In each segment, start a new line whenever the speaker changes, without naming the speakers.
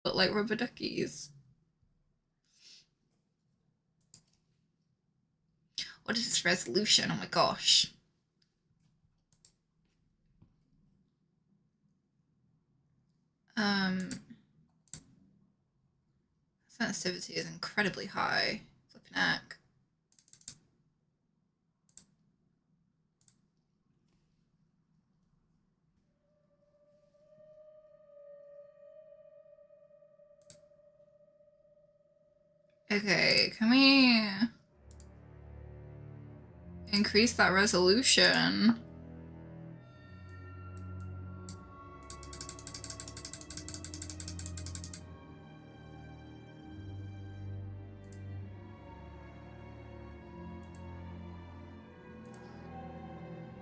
But like rubber duckies. What is this resolution? Oh my gosh. Sensitivity is incredibly high. Flipping heck. Okay, can we increase that resolution?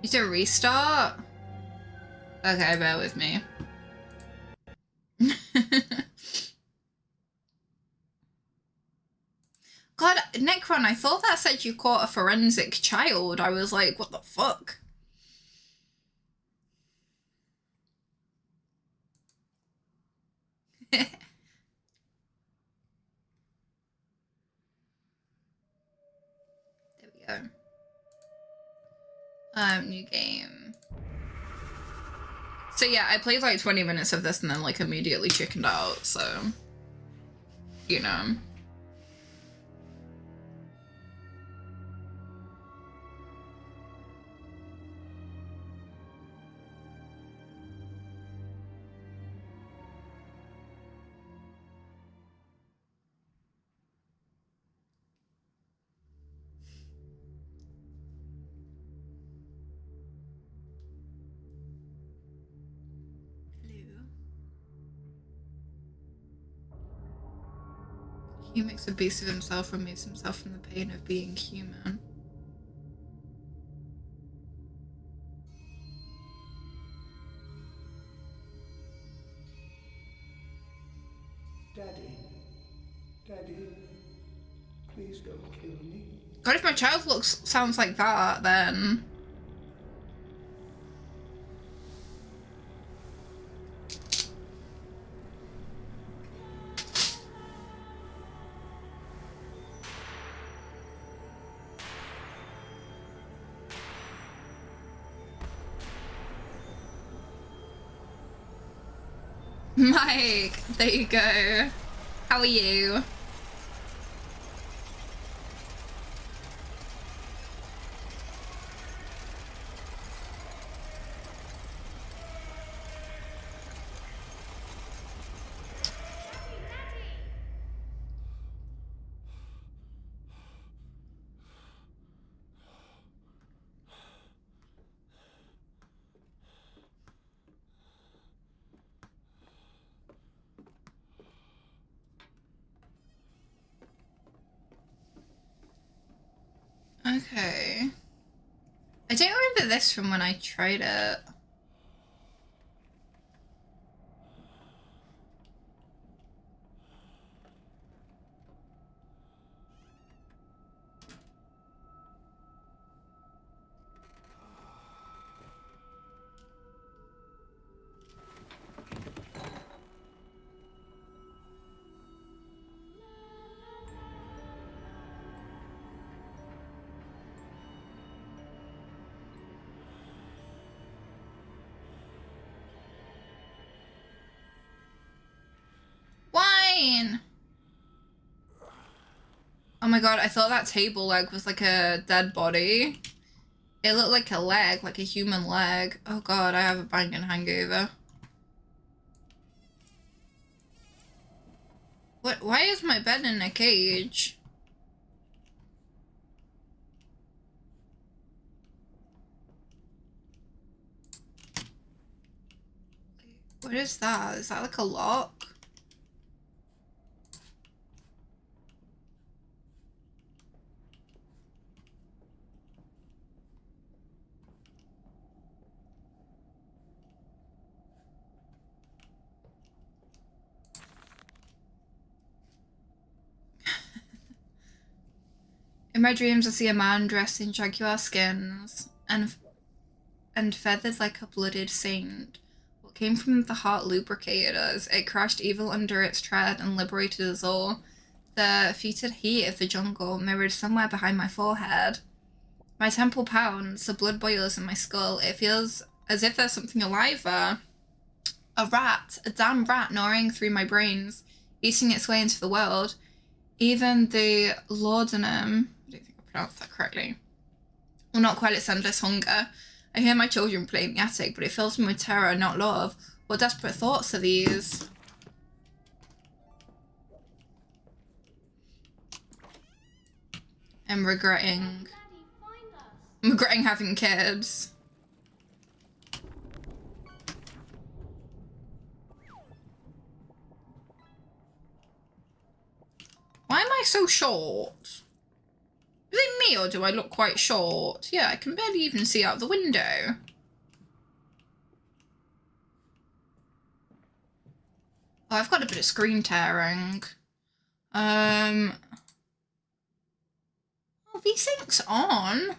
Need to restart? Okay, bear with me. God, Necron, I thought that said you caught a forensic child. I was like, what the fuck? There we go. New game. So yeah, I played like 20 minutes of this and then like immediately chickened out, so you know. He makes a beast of himself, removes himself from the pain of being human.
Daddy, please don't kill me.
God, if my child sounds like that, then Mike, there you go. How are you? Okay. I don't remember this from when I tried it. Wine! Oh my god, I thought that table leg was like a dead body. It looked like a leg, like a human leg. Oh god, I have a banging hangover. What? Why is my bed in a cage? What is that? Is that like a lock? In my dreams, I see a man dressed in jaguar skins and feathered like a blooded saint. What came from the heart lubricated us. It crushed evil under its tread and liberated us all. The fetid heat of the jungle mirrored somewhere behind my forehead. My temple pounds, the blood boils in my skull. It feels as if there's something alive there. A rat, a damn rat gnawing through my brains, eating its way into the world. Even the laudanum, I don't think I pronounced that correctly, will not quell its endless hunger. I hear my children play in the attic, but it fills me with terror, not love. What desperate thoughts are these? I'm regretting having kids. Why am I so short? Is it me or do I look quite short? Yeah, I can barely even see out the window. Oh, I've got a bit of screen tearing. Oh, V-Sync's on.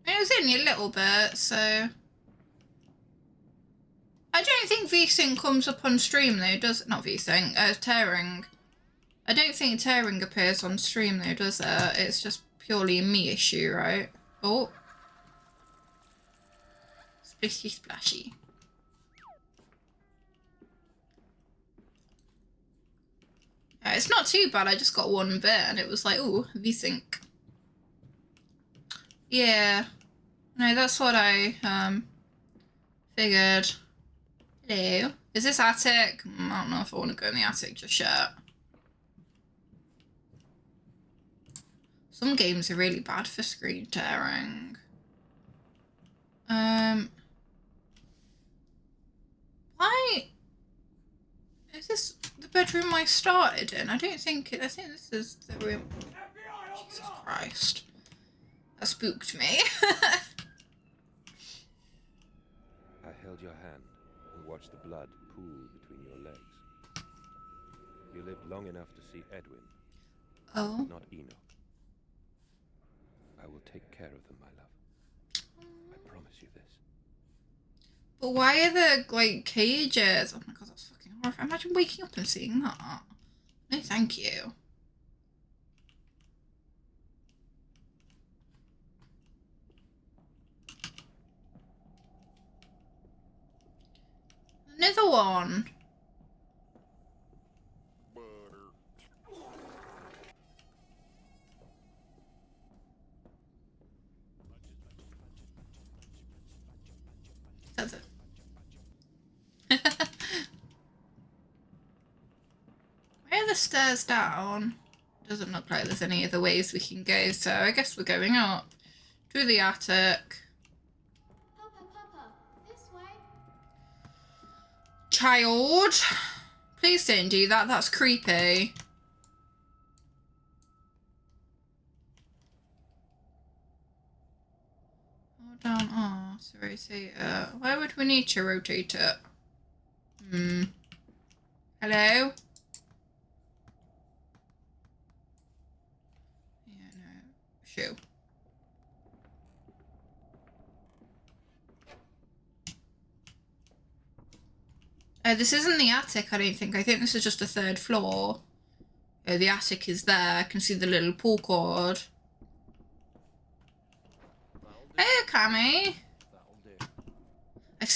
It was only a little bit, so... I don't think V-Sync comes up on stream though, does... Not V-Sync, tearing. I don't think tearing appears on stream though, does it? It's just purely a me issue, right? Oh. Splishy splashy. It's not too bad, I just got one bit and it was like, ooh, V-Sync. Yeah. No, that's what I, figured. Hello. Is this attic? I don't know if I want to go in the attic just yet. Some games are really bad for screen tearing. Why is this the bedroom I started in? I think this is the room. Jesus Christ. That spooked me.
I held your hand and watched the blood pool between your legs. You lived long enough to see Edwin.
Oh.
Not Enoch. I will take care of them, my love. I promise you this.
But why are there, like, cages? Oh my god, that's fucking horrifying. Imagine waking up and seeing that. No, thank you. Another one. That's it. Where are the stairs down? Doesn't look like there's any other ways we can go, so I guess we're going up through the attic.
Papa, this way.
Child, please don't do that. That's creepy. Hold down R to rotate it. Where would we need to rotate it? Hello? Yeah, no. Shoo. This isn't the attic, I don't think. I think this is just a third floor. The attic is there. I can see the little pull cord. Hey, Cammy.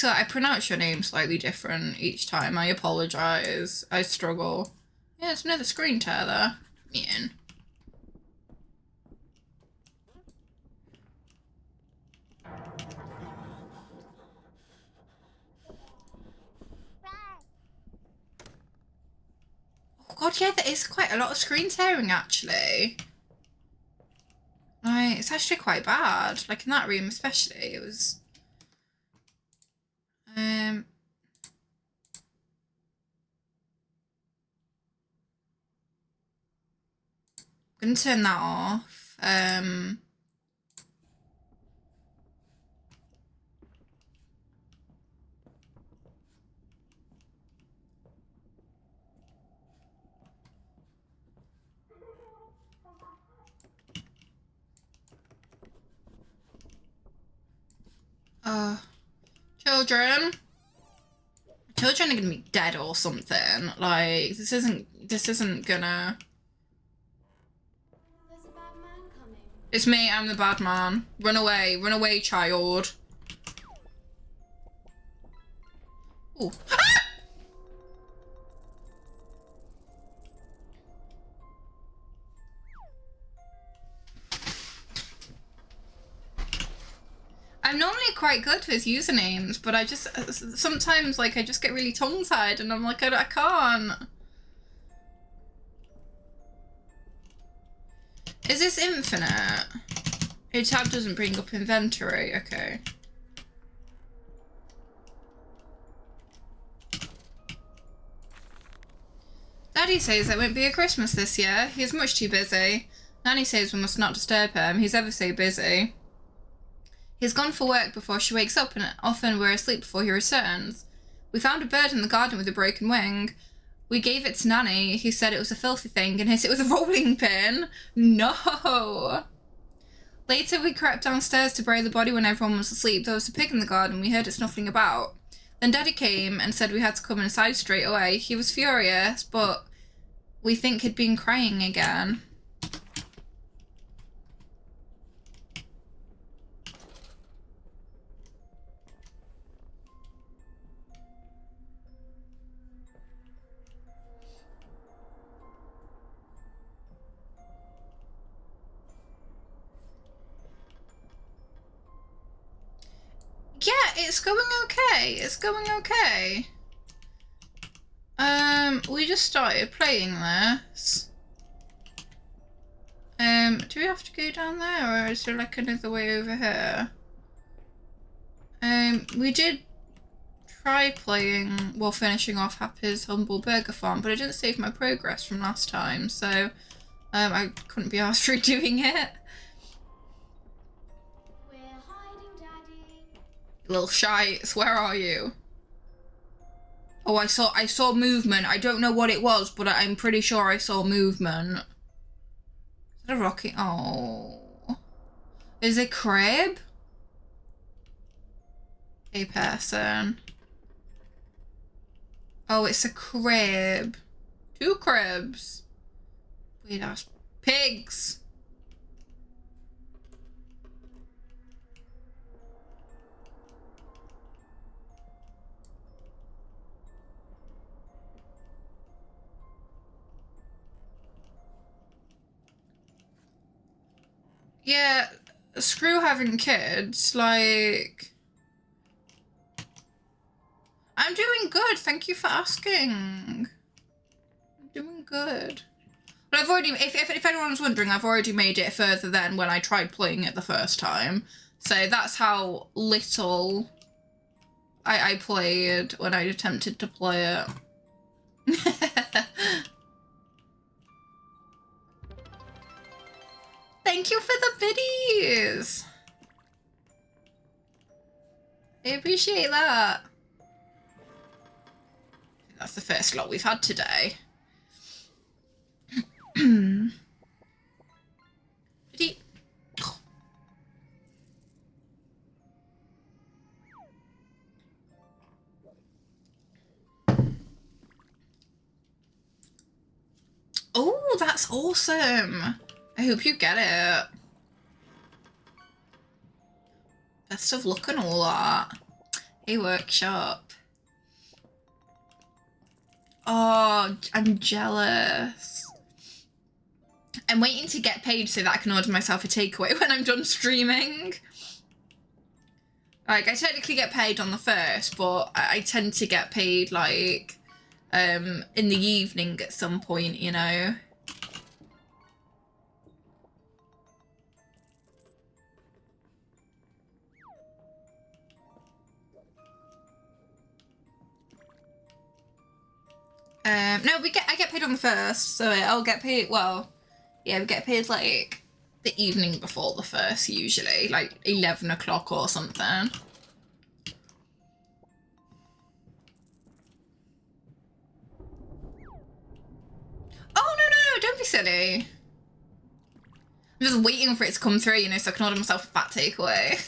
I pronounce your name slightly different each time. I apologise. I struggle. Yeah, there's another screen tear there. Man. Oh god, yeah, there is quite a lot of screen tearing actually. Like, it's actually quite bad. Like in that room especially, it was... I'm gonna turn that off. Children. Children are gonna be dead or something. Like, this isn't gonna...
There's a bad man coming.
It's me, I'm the bad man. Run away, child. Ooh. I'm normally quite good with usernames, but I just, sometimes, like, I just get really tongue-tied and I'm like, I can't. Is this infinite? Your tab doesn't bring up inventory, okay. Daddy says there won't be a Christmas this year. He's much too busy. Nanny says we must not disturb him. He's ever so busy. He's gone for work before she wakes up and often we're asleep before he returns. We found a bird in the garden with a broken wing. We gave it to Nanny. He said it was a filthy thing and hit it with a rolling pin. No! Later we crept downstairs to bury the body when everyone was asleep. There was a pig in the garden. We heard it snuffling about. Then Daddy came and said we had to come inside straight away. He was furious, but we think he'd been crying again. Yeah, it's going okay. It's going okay. We just started playing this. Do we have to go down there, or is there like another way over here? We did try playing, well, finishing off Happy's Humble Burger Farm, but it didn't save my progress from last time, so I couldn't be asked redoing it.
We're hiding, Daddy.
Little shites, where are you? Oh, I saw movement. I don't know what it was, but I'm pretty sure I saw movement. Is that a rocket? Oh. Is it crab? A person. Oh, it's a crab. 2 crabs. Wait, that's pigs. Yeah, screw having kids, like... I'm doing good, thank you for asking. I'm doing good. But I've already, if anyone's wondering, I've already made it further than when I tried playing it the first time. So that's how little I played when I attempted to play it. Thank you for the biddies! I appreciate that. That's the first lot we've had today. Biddy. Oh, that's awesome! I hope you get it. Best of luck and all that. Hey, workshop. Oh, I'm jealous. I'm waiting to get paid so that I can order myself a takeaway when I'm done streaming. Like, I technically get paid on the 1st, but I tend to get paid, like, in the evening at some point, you know? No, I get paid on the 1st, so I'll get paid, well, yeah, we get paid, like, the evening before the 1st, usually, like 11 o'clock or something. Oh, no, don't be silly. I'm just waiting for it to come through, you know, so I can order myself a fat takeaway.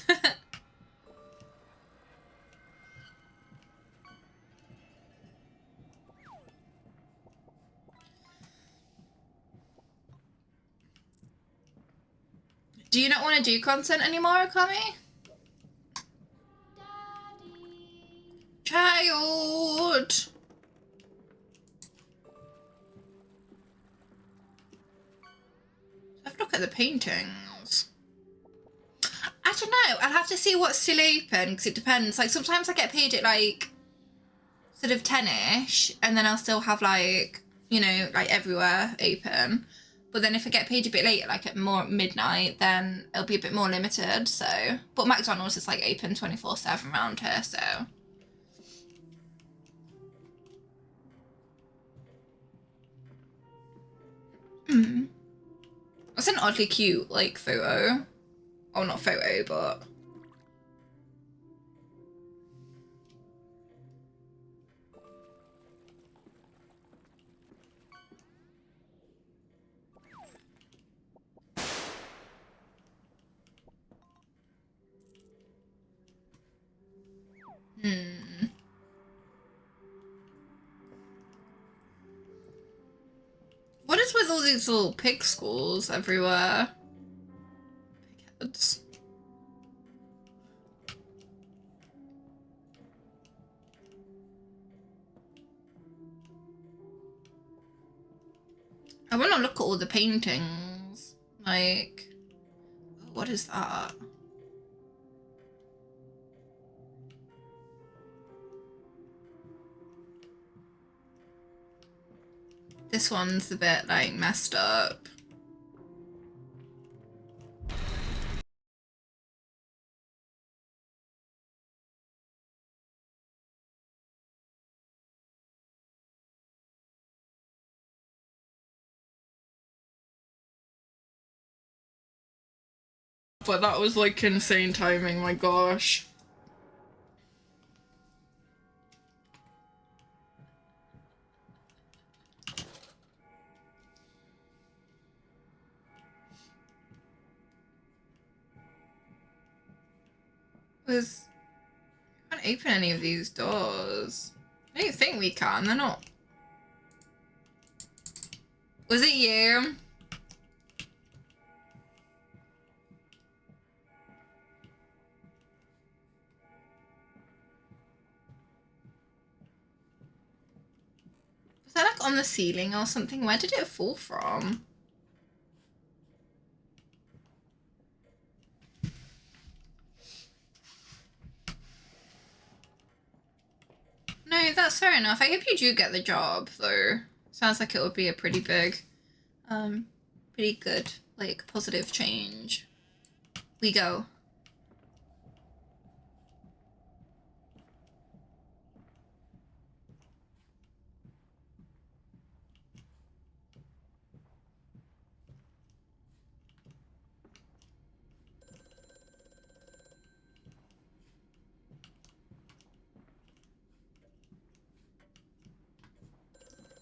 Do you not want to do content anymore, Kami?
Daddy.
Child! Have a look at the paintings. I don't know. I'll have to see what's still open because it depends. Like sometimes I get paid at like sort of 10ish and then I'll still have like, you know, like everywhere open. But then if I get paid a bit later, like at more midnight, then it'll be a bit more limited. So, but McDonald's is like open 24/7 around here, so. It's an oddly cute like photo. Oh, not photo, but. What is with all these little pig schools everywhere? Pig heads. I want to look at all the paintings. Like, what is that? This one's a bit like messed up. But that was like insane timing, my gosh. Was can't open any of these doors. I don't think we can, they're not. Was it you? Was that like on the ceiling or something? Where did it fall from? No, that's fair enough. I hope you do get the job, though. Sounds like it would be a pretty big, pretty good, like, positive change. We go.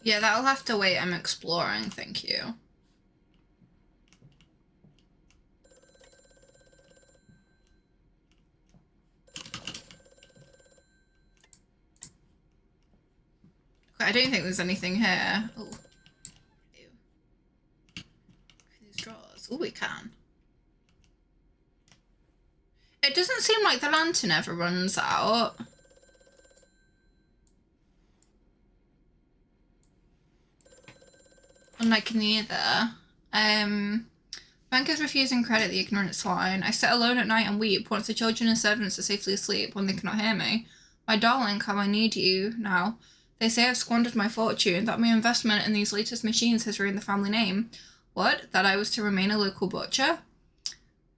Yeah, that'll have to wait. I'm exploring, thank you. I don't think there's anything here. Oh. Ew. These drawers. Oh, we can. It doesn't seem like the lantern ever runs out. Unlike neither. Bank is refusing credit the ignorant swine. I sit alone at night and weep once the children and servants are safely asleep when they cannot hear me. My darling, how I need you now. They say I've squandered my fortune, that my investment in these latest machines has ruined the family name. What? That I was to remain a local butcher?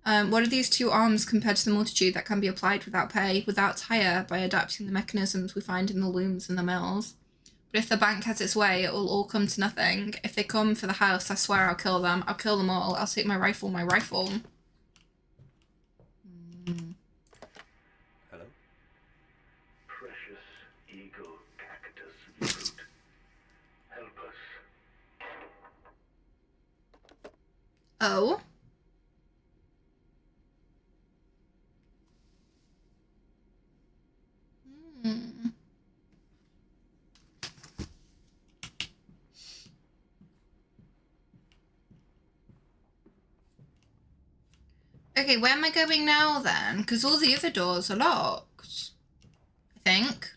What are these 2 arms compared to the multitude that can be applied without pay, without hire, by adapting the mechanisms we find in the looms and the mills? But if the bank has its way, it will all come to nothing. If they come for the house, I swear I'll kill them. I'll kill them all. I'll take my rifle.
Hello?
Precious eagle cactus fruit. Help us.
Oh? Hmm. Okay, where am I going now then? Because all the other doors are locked. I think.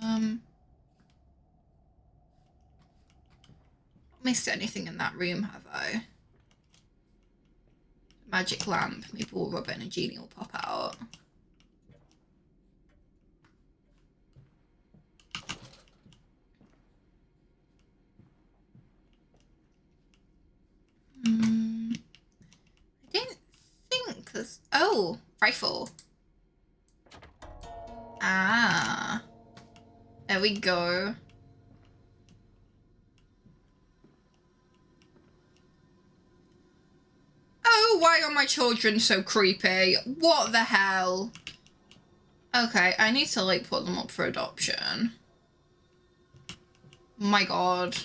Not missed anything in that room, have I? Magic lamp. Maybe we'll rub it and a genie will pop out. I didn't think this. Oh, rifle. Ah. There we go. Oh, why are my children so creepy? What the hell? Okay, I need to like put them up for adoption. My god.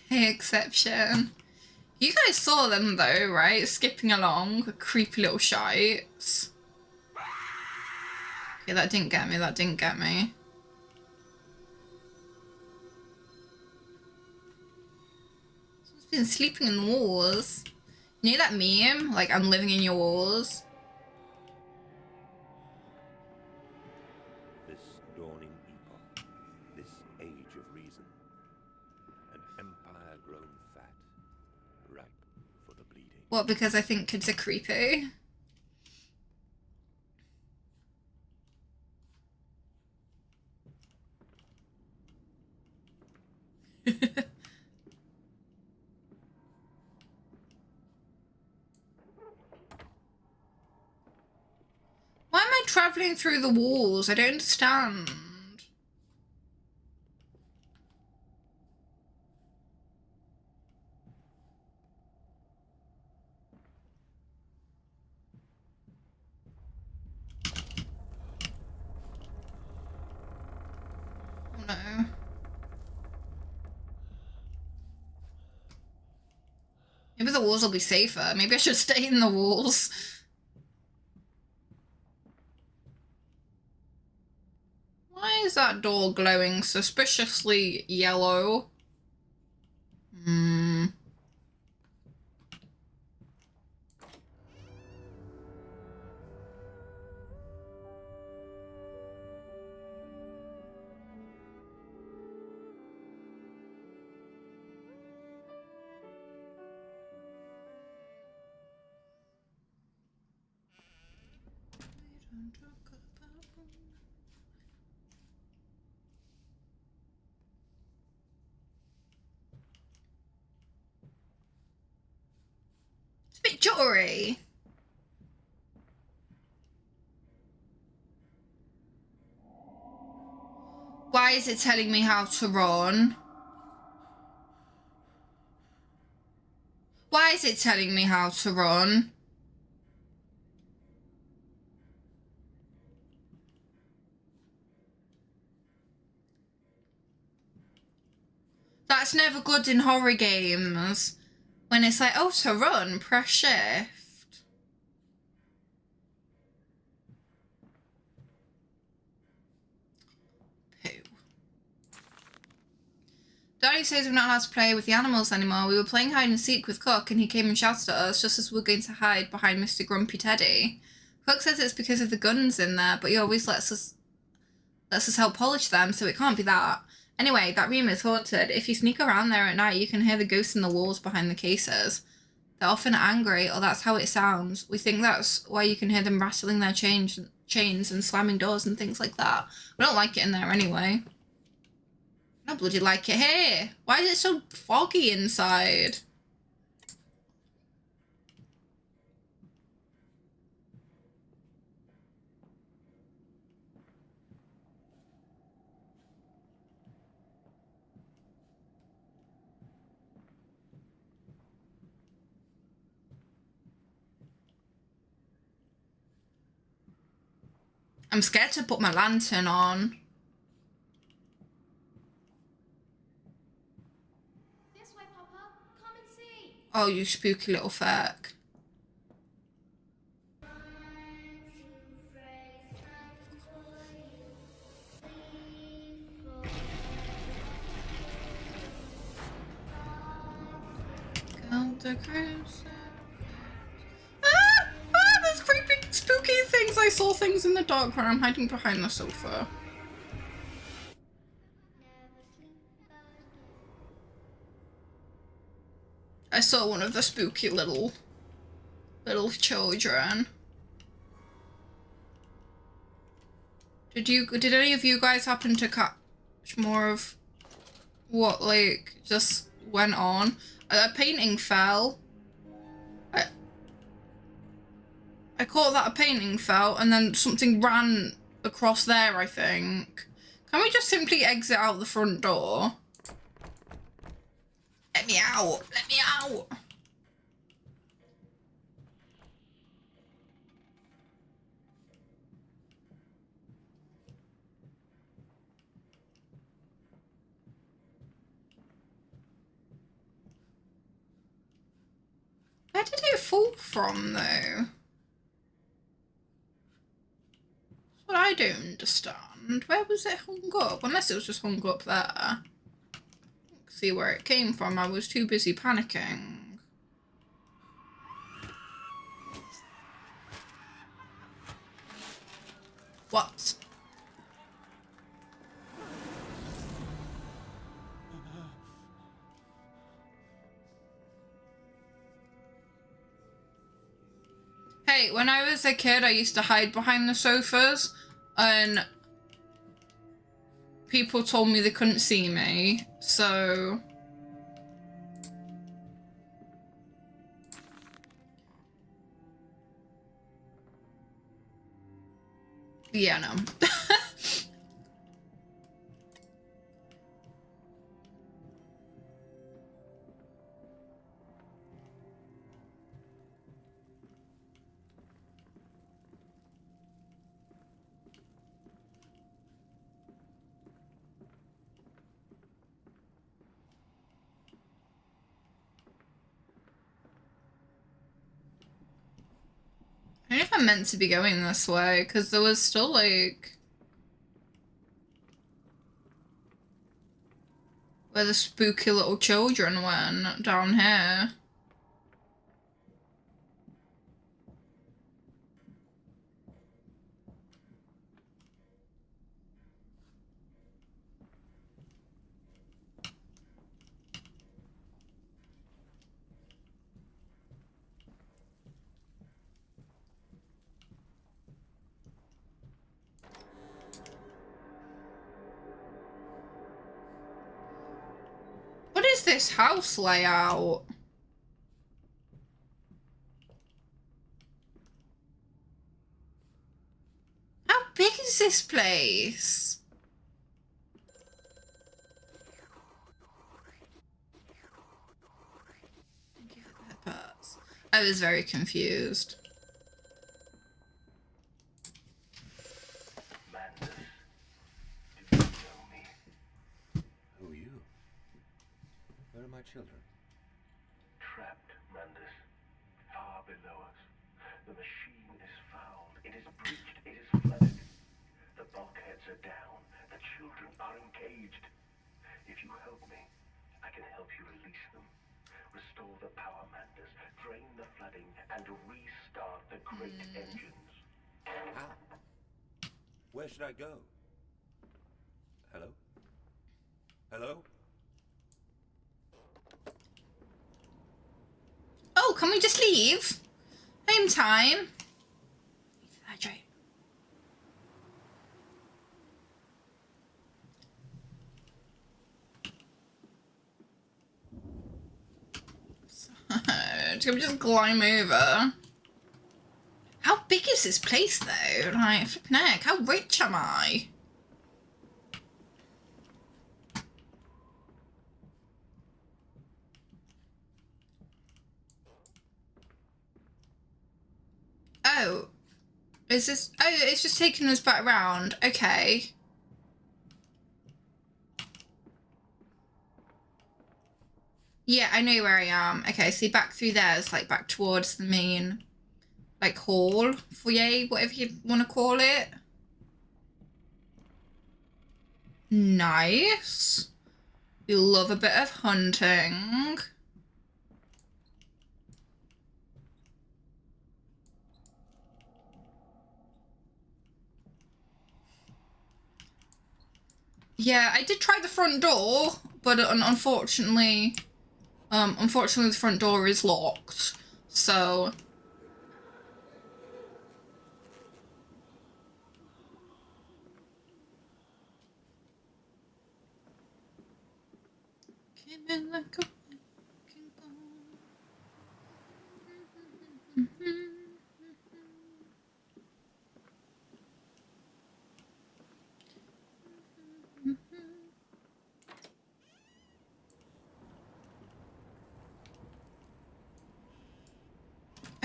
Hey, exception. You guys saw them though, right? Skipping along, creepy little shites. Okay, that didn't get me, that didn't get me. Someone's been sleeping in the walls. You know that meme? Like, I'm living in your walls?
This dawning epoch, this age of reason, an empire grown fat, ripe for the bleeding.
What, because I think kids are creepy? Why am I travelling through the walls? I don't understand. Oh no. Maybe the walls will be safer. Maybe I should stay in the walls. Why is that door glowing suspiciously yellow? It's a bit jittery. Why is it telling me how to run? Why is it telling me how to run? That's never good in horror games. When it's like, oh, to run, press shift. Poo. Daddy says we're not allowed to play with the animals anymore. We were playing hide and seek with Cook and he came and shouted at us just as we were going to hide behind Mr. Grumpy Teddy. Cook says it's because of the guns in there, but he always lets us help polish them, so it can't be that. Anyway, that room is haunted. If you sneak around there at night, you can hear the ghosts in the walls behind the cases. They're often angry, or that's how it sounds. We think that's why you can hear them rattling their chains and slamming doors and things like that. We don't like it in there anyway. I don't bloody like it here. Why is it so foggy inside? I'm scared to put my lantern on.
This way, Papa. Come and see.
Oh, you spooky little fuck. The ghost. Ah! Ah! There's creepy, spooky things. I saw things in the dark when I'm hiding behind the sofa. I saw one of the spooky little children. Did any of you guys happen to catch more of what like just went on? A painting fell. I caught that a painting fell and then something ran across there, I think. Can we just simply exit out the front door? Let me out! Let me out! Where did it fall from, though? That's what I don't understand. Where was it hung up? Unless it was just hung up there. See where it came from. I was too busy panicking. What? Hey, when I was a kid, I used to hide behind the sofas and people told me they couldn't see me, so... Yeah, no. I don't know if I'm meant to be going this way, because there was still, like... where the spooky little children went, down here. What is this house layout? How big is this place? Thank you for the peppers. I was very confused.
Mandus, do you know me?
Who are you? Where are my children?
Trapped, Mandus. Far below us. The machine is fouled. It is breached. It is flooded. The bulkheads are down. The children are engaged. If you help me, I can help you release them. Restore the power, Mandus. Drain the flooding and restart the great engines.
How? Where should I go? Hello? Hello?
Oh, can we just leave? Home time. Hydrate. Can we just climb over? How big is this place though? Like, flipping heck, how rich am I? Oh. Is this... Oh, it's just taking us back round. Okay. Yeah, I know where I am. Okay, see, back through there is like back towards the main, like, hall, foyer, whatever you want to call it. Nice. We love a bit of hunting. Yeah, I did try the front door, but unfortunately, unfortunately the front door is locked. So. Came in like a wrecking ball.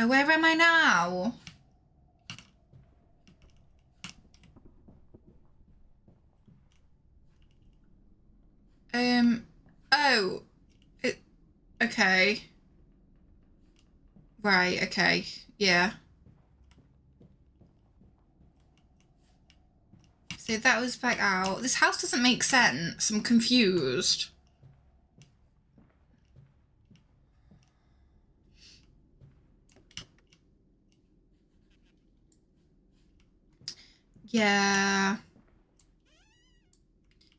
Oh, where am I now? Oh, okay. Right, okay, yeah. So that was back out. This house doesn't make sense. I'm confused. Yeah.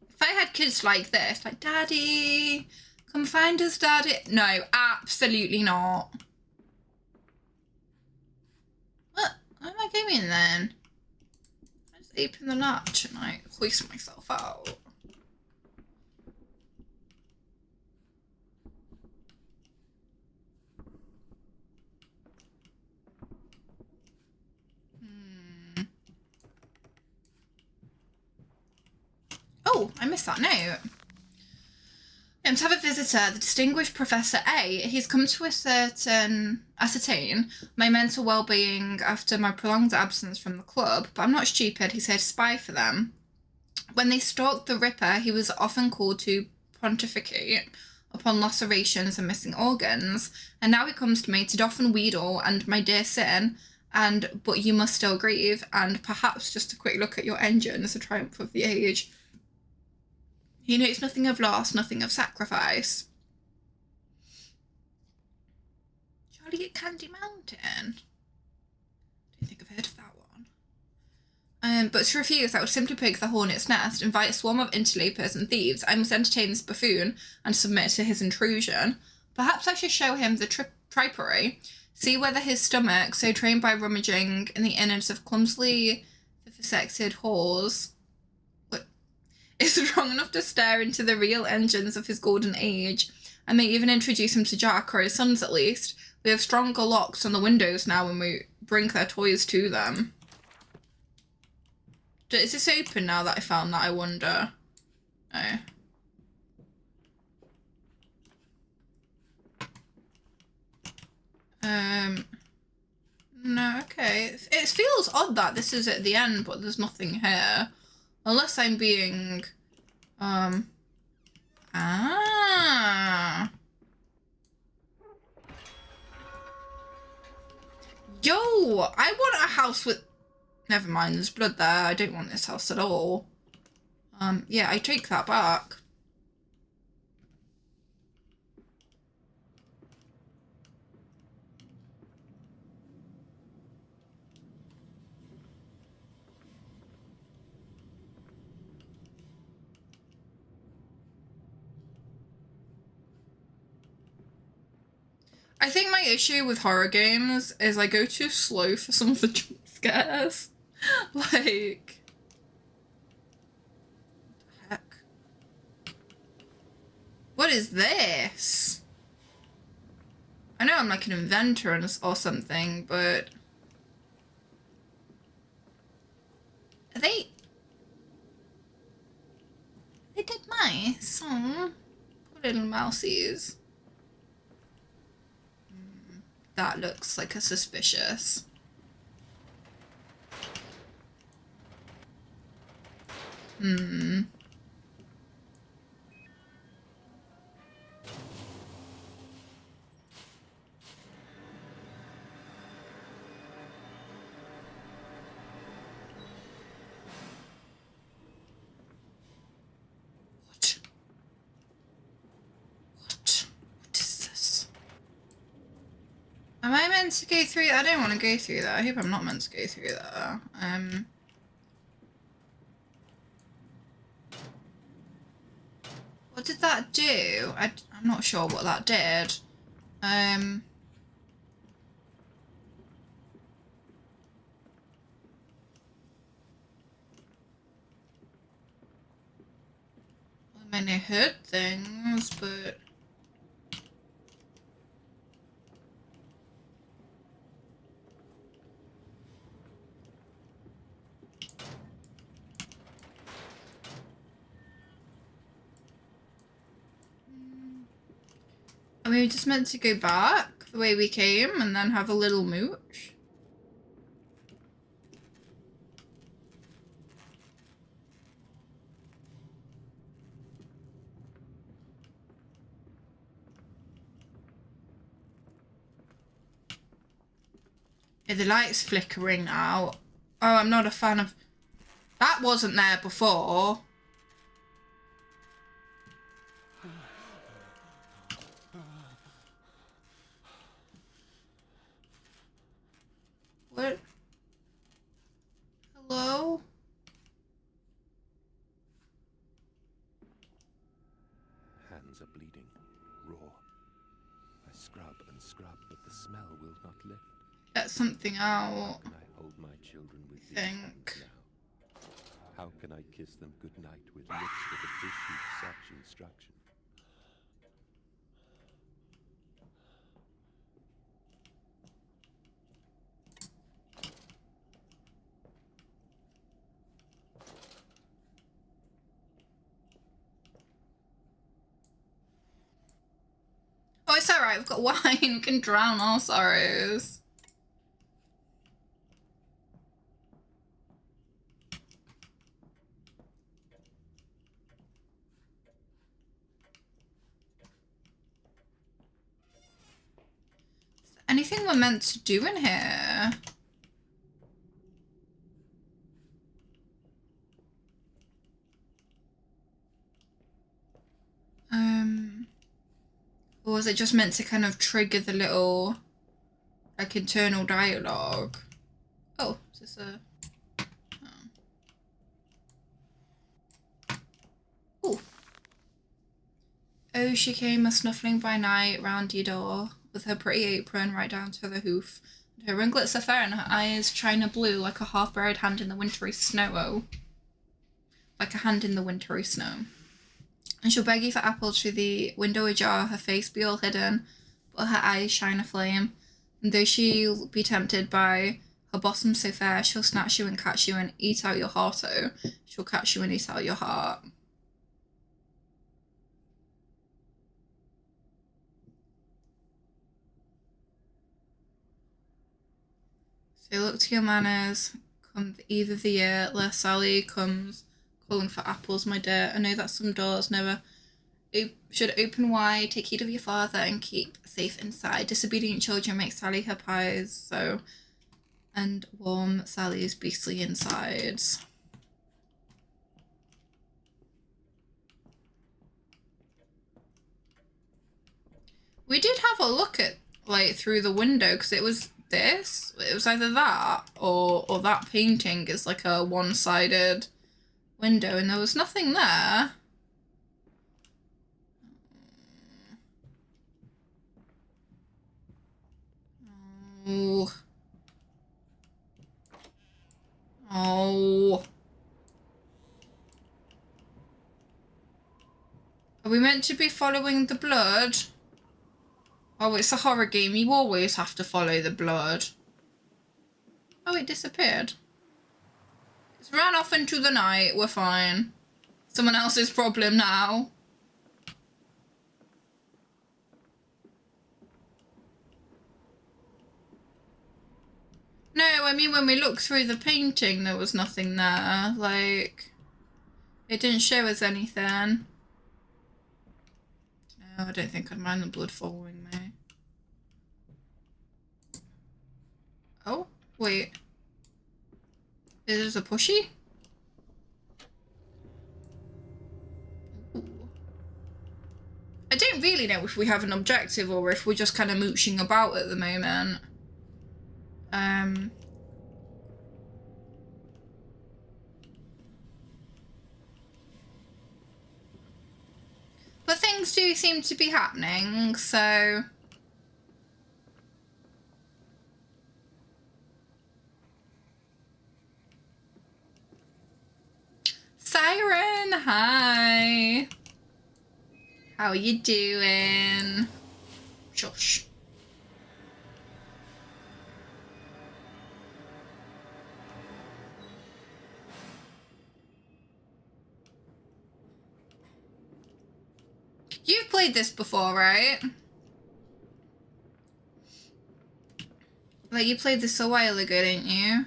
If I had kids like this, like, Daddy, come find us, Daddy. No, absolutely not. What? Where am I going then? I just open the latch and I hoist myself out. Oh, I missed that note. I'm to have a visitor, the distinguished Professor A. He's come to ascertain my mental well-being after my prolonged absence from the club, but I'm not stupid. He's here to spy for them. When they stalked the Ripper, he was often called to pontificate upon lacerations and missing organs, and now he comes to me to doff and wheedle and my dear sin, and but you must still grieve, and perhaps just a quick look at your engines, a triumph of the age. He knows nothing of loss, nothing of sacrifice. Charlie at Candy Mountain? Don't think I've heard of that one. But to refuse, I would simply pick the hornet's nest, invite a swarm of interlopers and thieves. I must entertain this buffoon and submit to his intrusion. Perhaps I should show him the tripery, see whether his stomach, so trained by rummaging in the innards of clumsily vivisected whores, is strong enough to stare into the real engines of his golden age. I may even introduce him to Jack, or his sons at least. We have stronger locks on the windows now when we bring their toys to them. Is this open now that I found that, I wonder? Oh. No, okay. It feels odd that this is at the end, but there's nothing here. Unless I'm being, Ah. Yo, I want a house with, never mind, there's blood there. I don't want this house at all. Yeah, I take that back. I think my issue with horror games is I go too slow for some of the jump scares. Like, what the heck? What is this? I know I'm like an inventor or something, but are they dead mice? Oh, poor little mousies. That looks like a suspicious. What is this? Am I meant to go through that? I don't want to go through that. I hope I'm not meant to go through that. What did that do? I'm not sure what that did. I mean, it hurt things, but... Are we just meant to go back the way we came and then have a little mooch? Yeah, the light's flickering now. Oh, I'm not a fan of... That wasn't there before. What? Hello?
Hands are bleeding, raw. I scrub and scrub, but the smell will not lift.
Get something out.
How can I hold my children with these
Think.
hands now? How can I kiss them goodnight with lips that have issued such instruction?
Oh, it's alright, we've got wine. We can drown our sorrows. Is there anything we're meant to do in here? Or was it just meant to kind of trigger the little, like, internal dialogue? Oh, is this a... Oh. Oh, she came a-snuffling by night round your door, with her pretty apron right down to the hoof. Her ringlets are fair and her eyes china blue like a half-buried hand in the wintry snow. Oh. Like a hand in the wintry snow. And she'll beg you for apples through the window ajar, her face be all hidden, but her eyes shine aflame. And though she'll be tempted by her bosom so fair, she'll snatch you and catch you and eat out your heart. Oh, she'll catch you and eat out your heart. So look to your manners, come either the year, lest Sally comes calling for apples, my dear. I know that some doors never should open wide. Take heed of your father and keep safe inside. Disobedient children make Sally her pies, so... And warm Sally's beastly insides. We did have a look at, like, through the window, because it was this. It was either that, or that painting is like a one-sided window, and there was nothing there. Oh. Oh. Are we meant to be following the blood? Oh, it's a horror game. You always have to follow the blood. Oh, it disappeared. It's ran off into the night. We're fine. Someone else's problem now. No, I mean, when we looked through the painting, there was nothing there. Like, it didn't show us anything. No, I don't think I'd mind the blood following me. Oh, wait. Is this a pushy? Ooh. I don't really know if we have an objective or if we're just kind of mooching about at the moment. things do seem to be happening, so... Siren, hi. How you doing? Shush. You've played this before, right? Like, you played this a while ago, didn't you?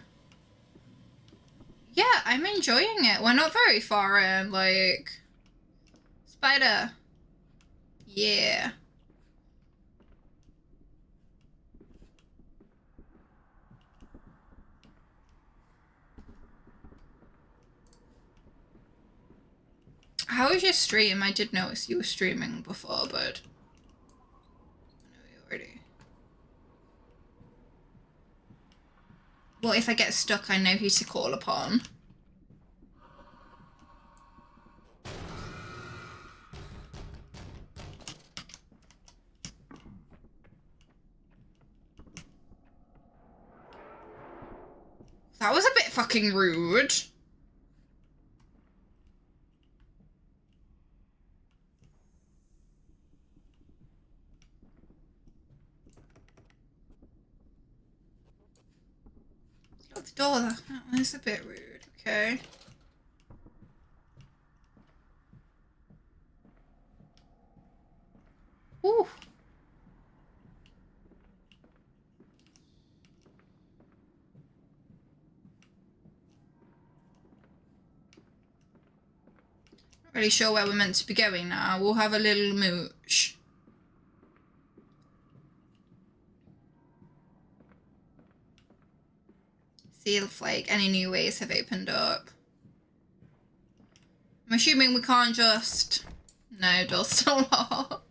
Yeah, I'm enjoying it. We're not very far in, like... Spider. Yeah. How was your stream? I did notice you were streaming before, but... I know you already... Well, if I get stuck, I know who to call upon. That was a bit fucking rude. Lock the door. That was a bit rude. Okay. Ooh. Not really sure where we're meant to be going now. We'll have a little mooch. See if, like, any new ways have opened up. I'm assuming we can't just... No, door's still locked.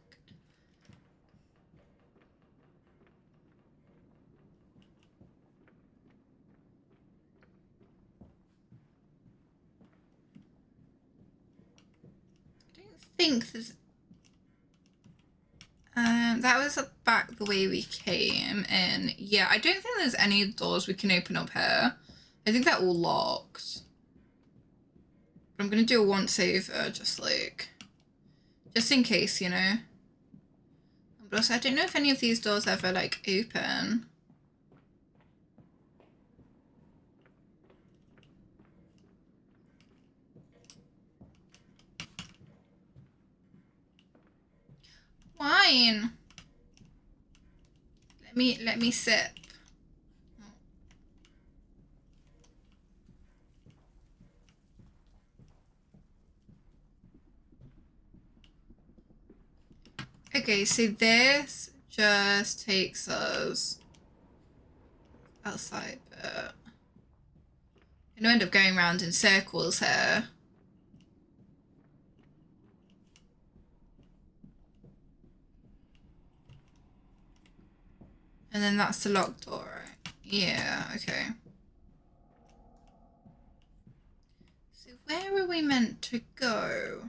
I don't think there's... that was back the way we came in. Yeah, I don't think there's any doors we can open up here. I think they're all locked. But I'm gonna do a once over, just in case, you know. But also, I don't know if any of these doors ever, like, open. Wine. Let me sip. Okay, so this just takes us outside, but I'm gonna end up going around in circles here. And then that's the locked door, right? Yeah, okay. So where are we meant to go?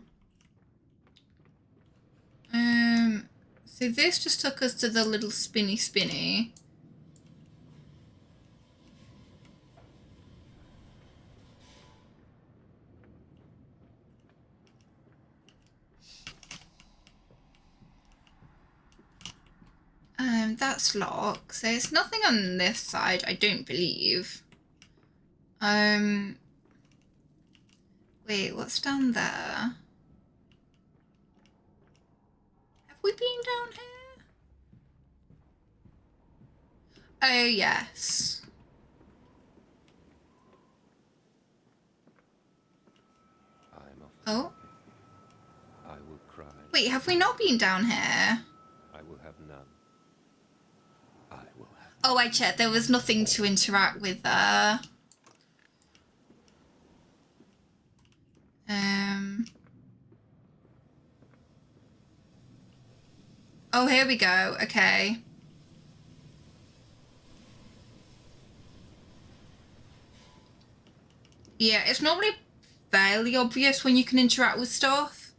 So this just took us to the little spinny. That's locked. So there's nothing on this side, I don't believe. Wait, what's down there? Have we been down here? Oh, yes. Oh.
I will cry.
Wait, have we not been down here?
I will have none. I will have.
Oh, I checked. There was nothing to interact with there. Oh, here we go. Okay. Yeah, it's normally fairly obvious when you can interact with stuff.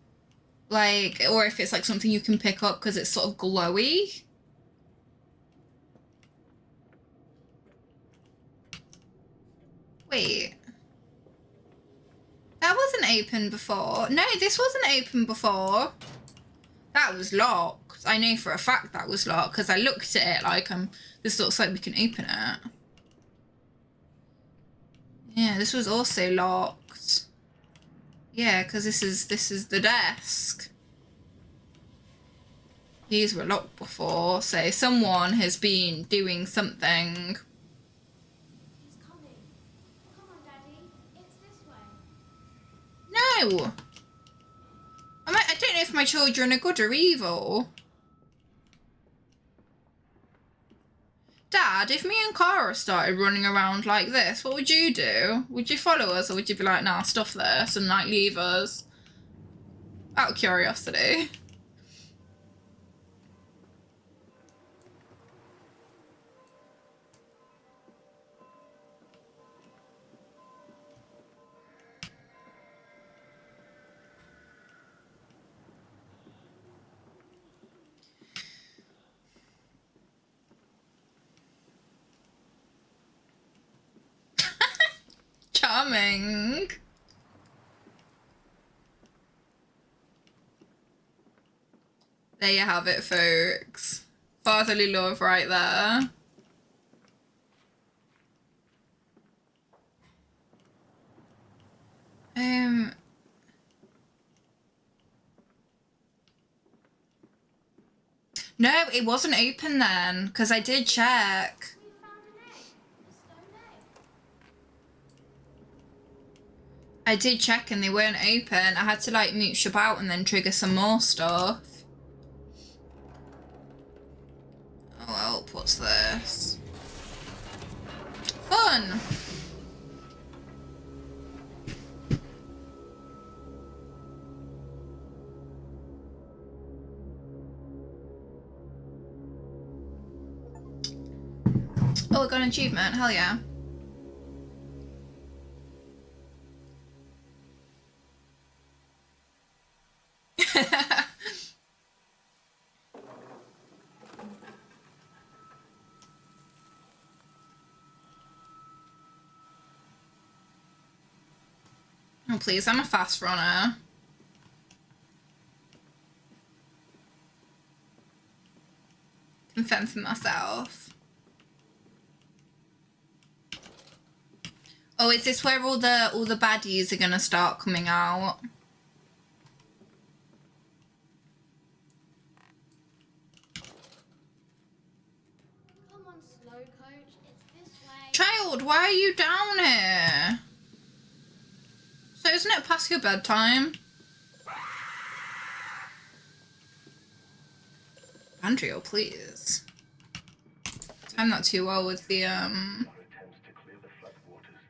Like, or if it's like something you can pick up because it's sort of glowy. Wait. That wasn't open before. No, this wasn't open before. That was locked. I know for a fact that was locked because I looked at it like, this looks like we can open it. Yeah, this was also locked. Yeah, because this is the desk. These were locked before, so someone has been doing something.
He's coming. Come on, Daddy. It's this way.
No! I don't know if my children are good or evil. Dad, if me and Cara started running around like this, what would you do? Would you follow us or would you be like, nah, stuff this and like leave us? Out of curiosity. Charming. There you have it, folks. Fatherly love right there. No, it wasn't open then, because I did check.
We found an egg. A stone egg.
I did check and they weren't open. I had to like mooch about and then trigger some more stuff. Oh well, what's this? Fun! Oh, I got an achievement, hell yeah. Oh please, I'm a fast runner. Can fend for myself. Oh, is this where all the baddies are gonna start coming out?
Come on, slow coach. It's this way.
Child, why are you down here? So isn't it past your bedtime? Andrea, please. Time not too well with the
Attempts to clear the floodwaters.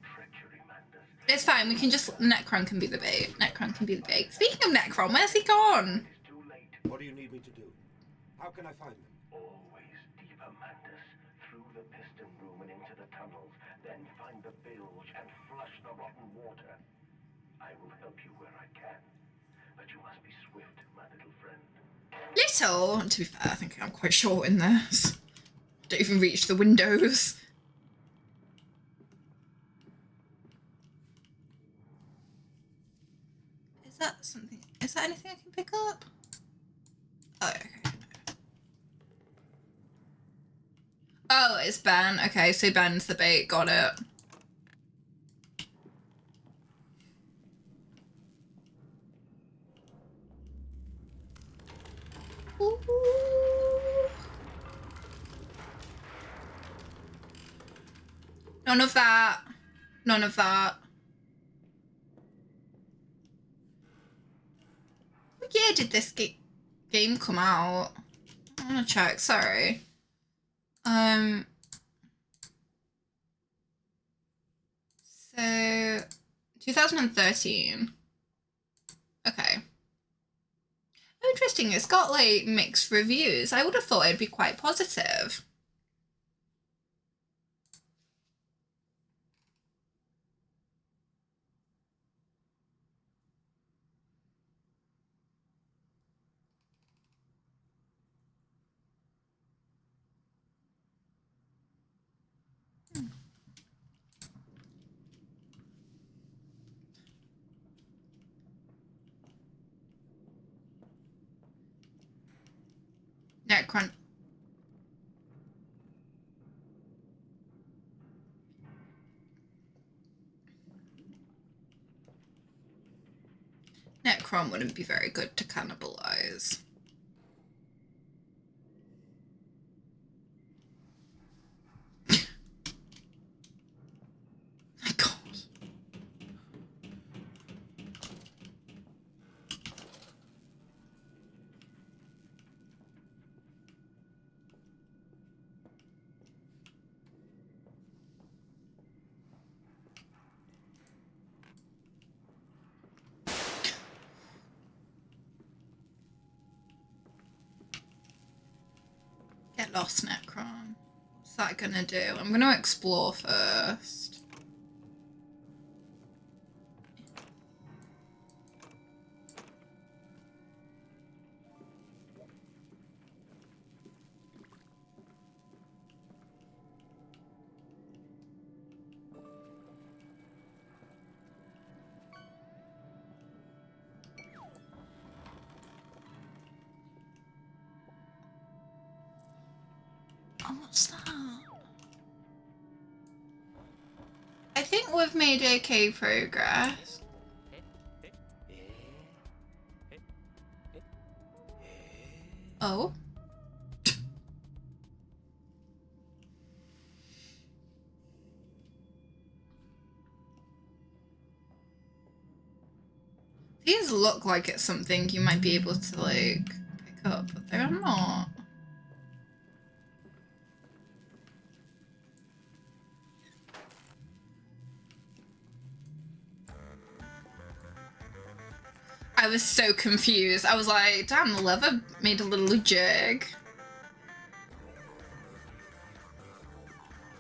Treachery, Mandus.
It's fine, we can just Necron can be the bait. Necron can be the bait. Speaking of Necron, where's he gone?
It's too late.
What do you need me to do? How can I find them?
Always deeper, Mandus. Through the piston room and into the tunnels. Then find the bilge and flush the rotten water. I will help you where I can. But you must be swift, my little friend.
Little, to be fair, I think I'm quite short in this. Don't even reach the windows. Is that something? Is that anything I can pick up? Oh, okay. Oh, it's Ben. Okay, so Ben's the bait. Got it. Ooh. None of that. None of that. What year did this game come out? I'm gonna check. Sorry. So 2013. Okay. Oh, interesting. It's got like mixed reviews. I would have thought it'd be quite positive. Necron. Necron wouldn't be very good to cannibalize. My God. Get lost, Necron. What's that gonna do? I'm gonna explore first. Oh, what's that? I think we've made okay progress. Oh. These look like it's something you might be able to, like, pick up, but they're not. I was so confused. I was like, damn, the lever made a little jig.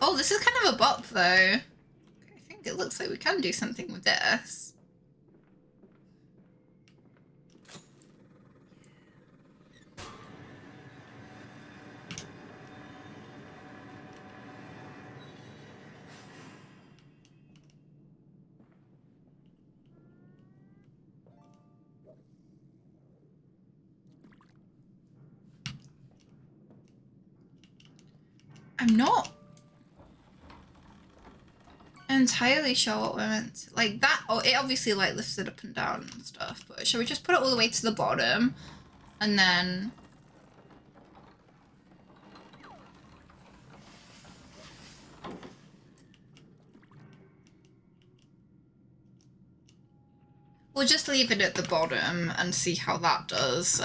Oh, this is kind of a bop, though. I think it looks like we can do something with this. I'm not entirely sure what we're meant to, like that. Oh, it obviously like lifts it up and down and stuff, but shall we just put it all the way to the bottom and then we'll just leave it at the bottom and see how that does.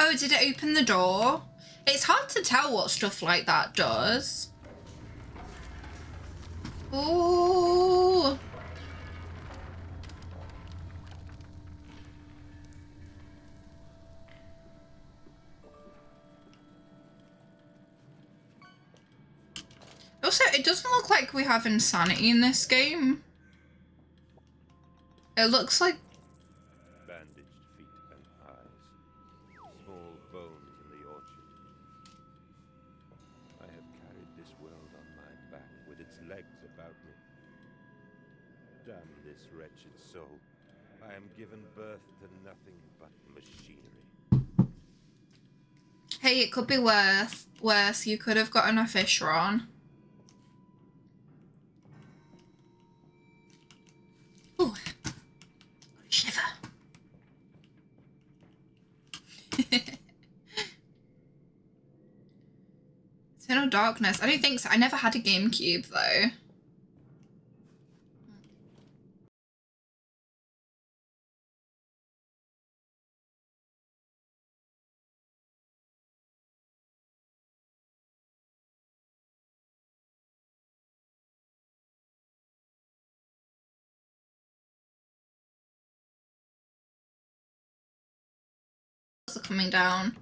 Oh, did it open the door? It's hard to tell what stuff like that does. Ooh. Also, it doesn't look like we have insanity in this game. It looks like
Bandaged feet and eyes. Small bones in the orchard. I have carried this world on my back with its legs about me. Damn this wretched soul. I am given birth to nothing but machinery.
hey, it could be worse. You could have gotten a fish on. Ooh. Shiver. Eternal Darkness. I don't think so. I never had a GameCube though. Are coming down.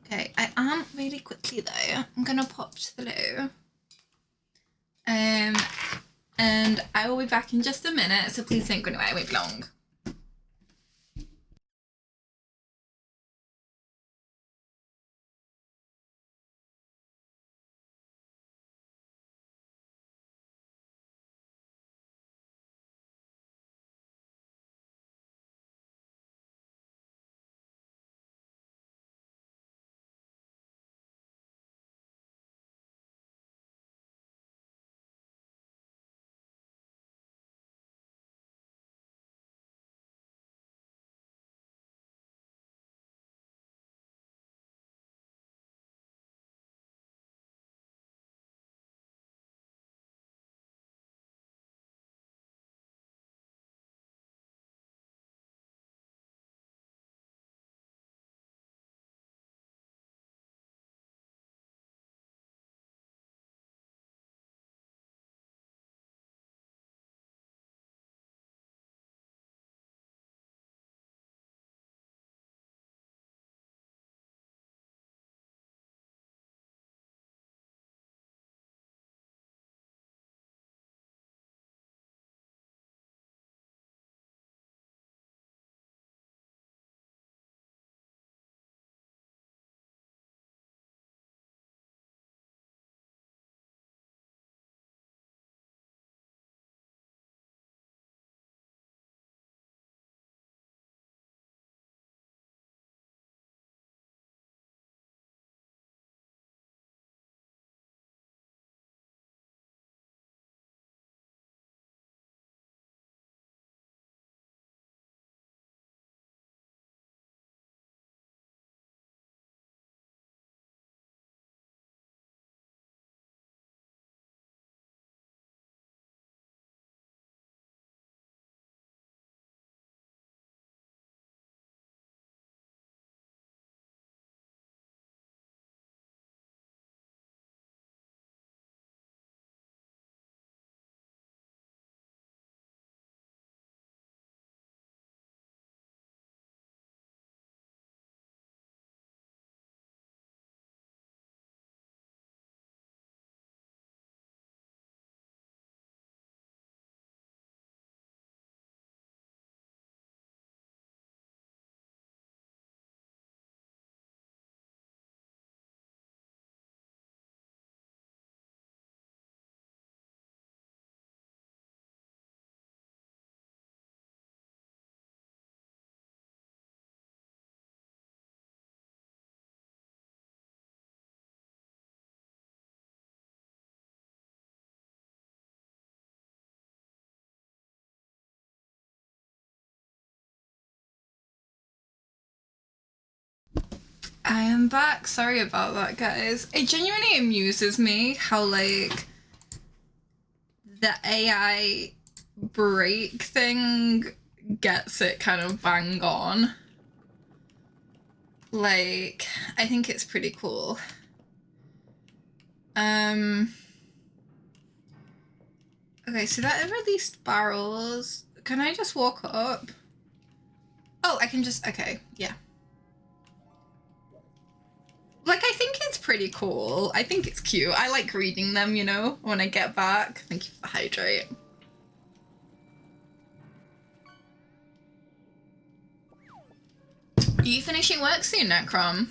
Okay, I am really quickly though. I'm gonna pop to the loo. And I will be back in just a minute, so please don't go anywhere, it won't be long. I am back. Sorry about that, guys. It genuinely amuses me how, like, the AI break thing gets it kind of bang on. Like, I think it's pretty cool. Okay, so that released barrels. Can I just walk up? Oh, I can just, okay, yeah. Like, I think it's pretty cool. I think it's cute. I like reading them, you know, when I get back. Thank you for the hydrate. Are you finishing work soon, Necrom?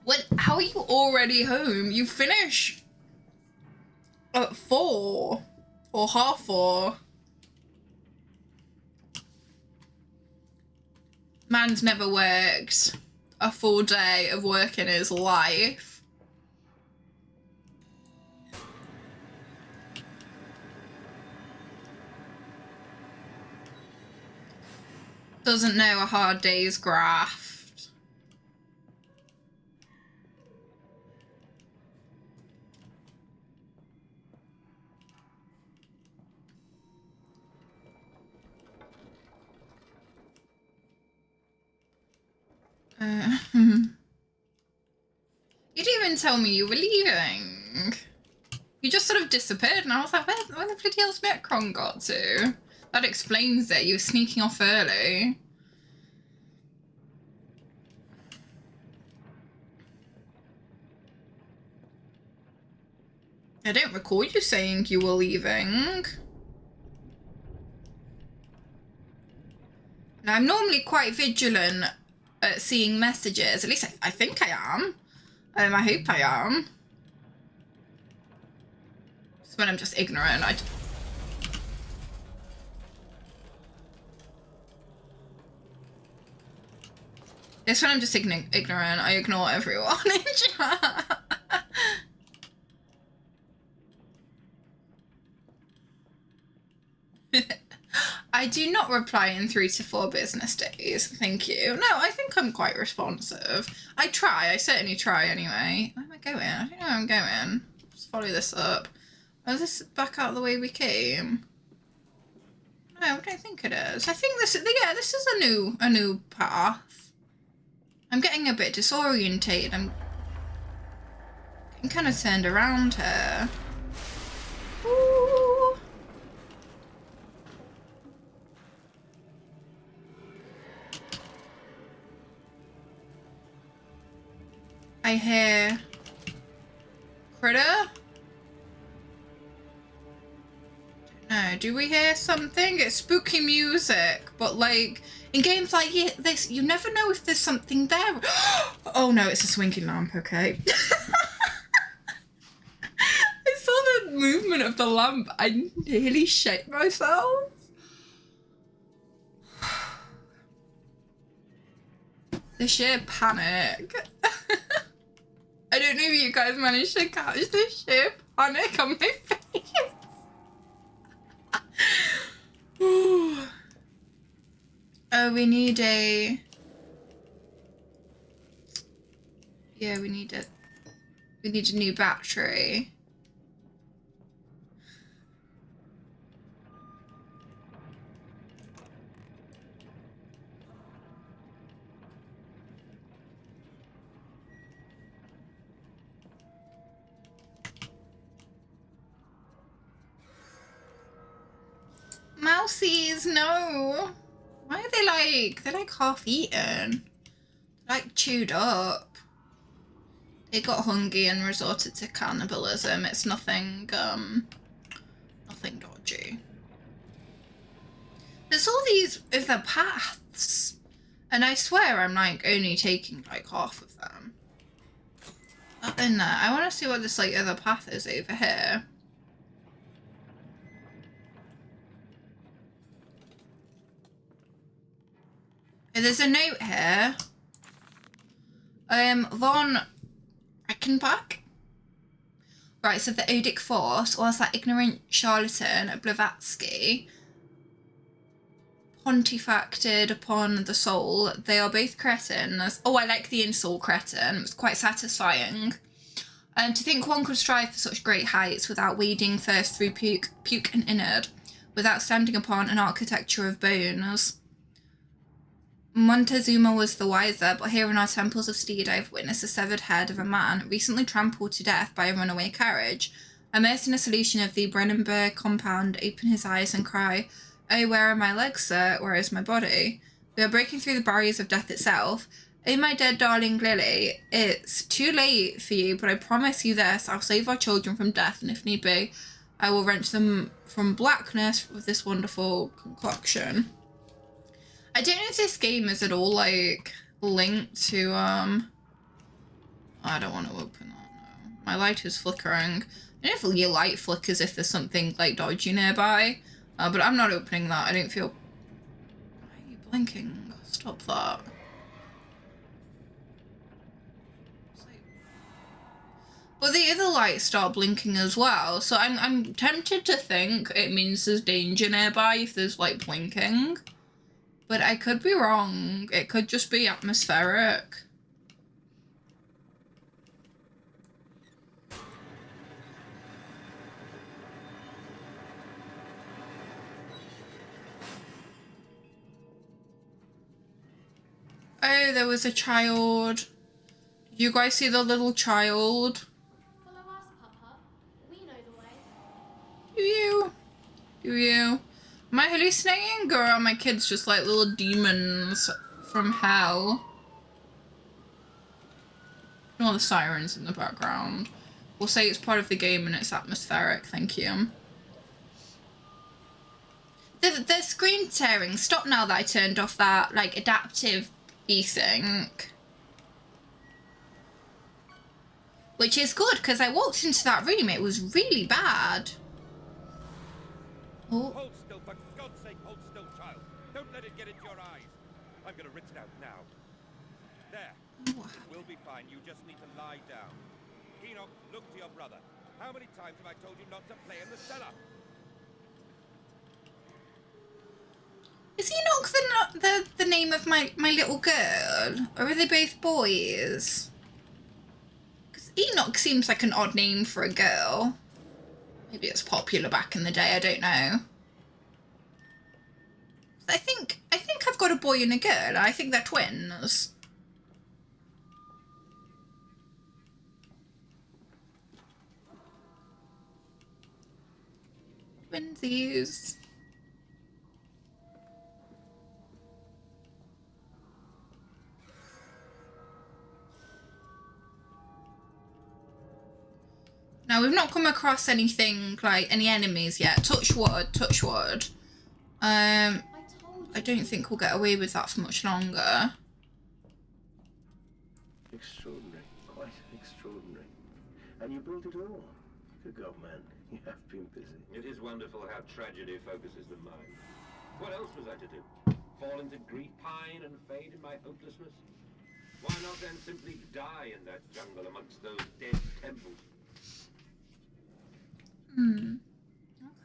What? How are you already home? You finish at 4 or half 4. Man's never worked a full day of work in his life. Doesn't know a hard day's graft. You didn't even tell me you were leaving. You just sort of disappeared, and I was like, where the bloody hell's Necron got to? That explains it. You were sneaking off early. I don't recall you saying you were leaving. Now, I'm normally quite vigilant at seeing messages. At least I think I am. I hope I am. It's when I'm just ignorant. It's when I'm just ignorant. I ignore everyone in chat. I do not reply in 3 to 4 business days. Thank you. No, I think I'm quite responsive. I try. I certainly try anyway. Where am I going? I don't know where I'm going. Let's follow this up. Oh, is this back out the way we came? No, I don't think it is. I think this is, yeah, this is a new path. I'm getting a bit disorientated. I'm getting kind of turned around here. Ooh. I hear critter. No, do we hear something? It's spooky music, but like in games like this, you never know if there's something there. Oh no, it's a swinging lamp. Okay. I saw the movement of the lamp. I nearly shit myself. The sheer panic. I don't know if you guys managed to catch the sheer panic on my face. Oh, we need a... Yeah, we need a new battery. Mousies, no. Why are they're like half eaten? Like chewed up. They got hungry and resorted to cannibalism. It's nothing, nothing dodgy. There's all these other paths. And I swear I'm like only taking like half of them. Up in there. I want to see what this like other path is over here. There's a note here. Von Reichenbach. Right, so the Odic Force, whilst that ignorant charlatan Blavatsky pontifacted upon the soul, they are both cretins. Oh, I like the insult cretin. It's quite satisfying. And to think one could strive for such great heights without wading first through puke and innard, without standing upon an architecture of bones. Montezuma was the wiser, but here in our temples of Steed I have witnessed the severed head of a man recently trampled to death by a runaway carriage. Immersed in a solution of the Brennenburg compound, open his eyes and cry, "Oh, where are my legs, sir? Where is my body? We are breaking through the barriers of death itself. Oh, my dead darling Lily, it's too late for you, but I promise you this, I'll save our children from death, and if need be, I will wrench them from blackness with this wonderful concoction." I don't know if this game is at all, like, linked to, I don't want to open that, no. My light is flickering. I don't know if your light flickers if there's something, like, dodgy nearby, but I'm not opening that. I don't feel... Why are you blinking? Stop that. But the other lights start blinking as well, so I'm tempted to think it means there's danger nearby if there's, like, blinking. But I could be wrong. It could just be atmospheric. Oh, there was a child. Did you guys see the little child?
Follow us, Papa. We know the way.
Do you? Do you? Am I hallucinating, or are my kids just like little demons from hell? All the sirens in the background. We'll say it's part of the game and it's atmospheric, thank you. The screen tearing stopped now that I turned off that, like, adaptive desync. Which is good, because I walked into that room, it was really bad. Oh.
Hold still, for God's sake, hold still, child. Don't let it get into your eyes. I'm gonna rinse it out now. There. It will be fine. You just need to lie down. Enoch, look to your brother. How many times have I told you not to play in the cellar?
Is Enoch the name of my little girl? Or are they both boys? Because Enoch seems like an odd name for a girl. Maybe it's popular back in the day, I don't know. I think I've got a boy and a girl. I think they're twins. Twinsies. Now, we've not come across anything, like, any enemies yet. Touch wood, touch wood.
I told you.
I don't think we'll get away with that for much longer.
Extraordinary, quite extraordinary. And you built it all. Good God, man, you have been busy.
It is wonderful how tragedy focuses the mind. What else was I to do? Fall into grief, pine, and fade in my hopelessness? Why not then simply die in that jungle amongst those dead temples?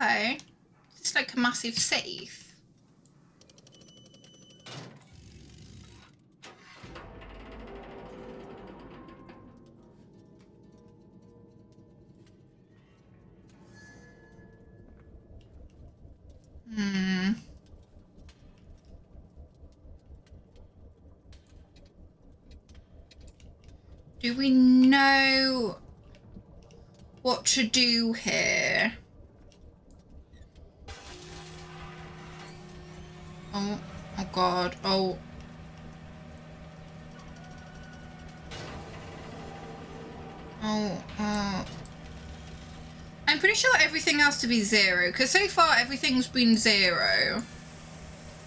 Okay. It's like a massive safe. Do we know what to do here? Oh God, oh. I'm pretty sure everything has to be 0, because so far everything's been 0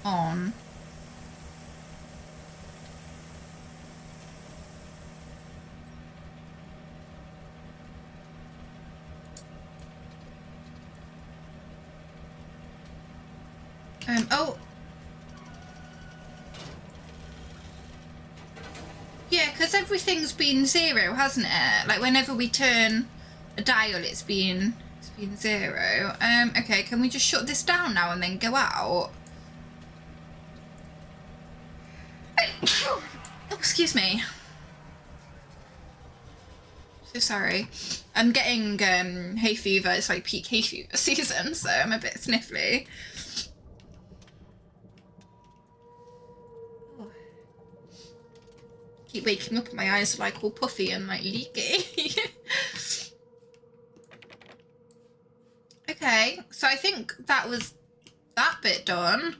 on. Oh. Yeah, because everything's been 0, hasn't it? Like whenever we turn a dial, it's been 0. Okay, can we just shut this down now and then go out? Oh, excuse me. So sorry. I'm getting hay fever. It's like peak hay fever season, so I'm a bit sniffly. Oh. Keep waking up and my eyes are like all puffy and like leaky. Okay, so I think that was that bit done.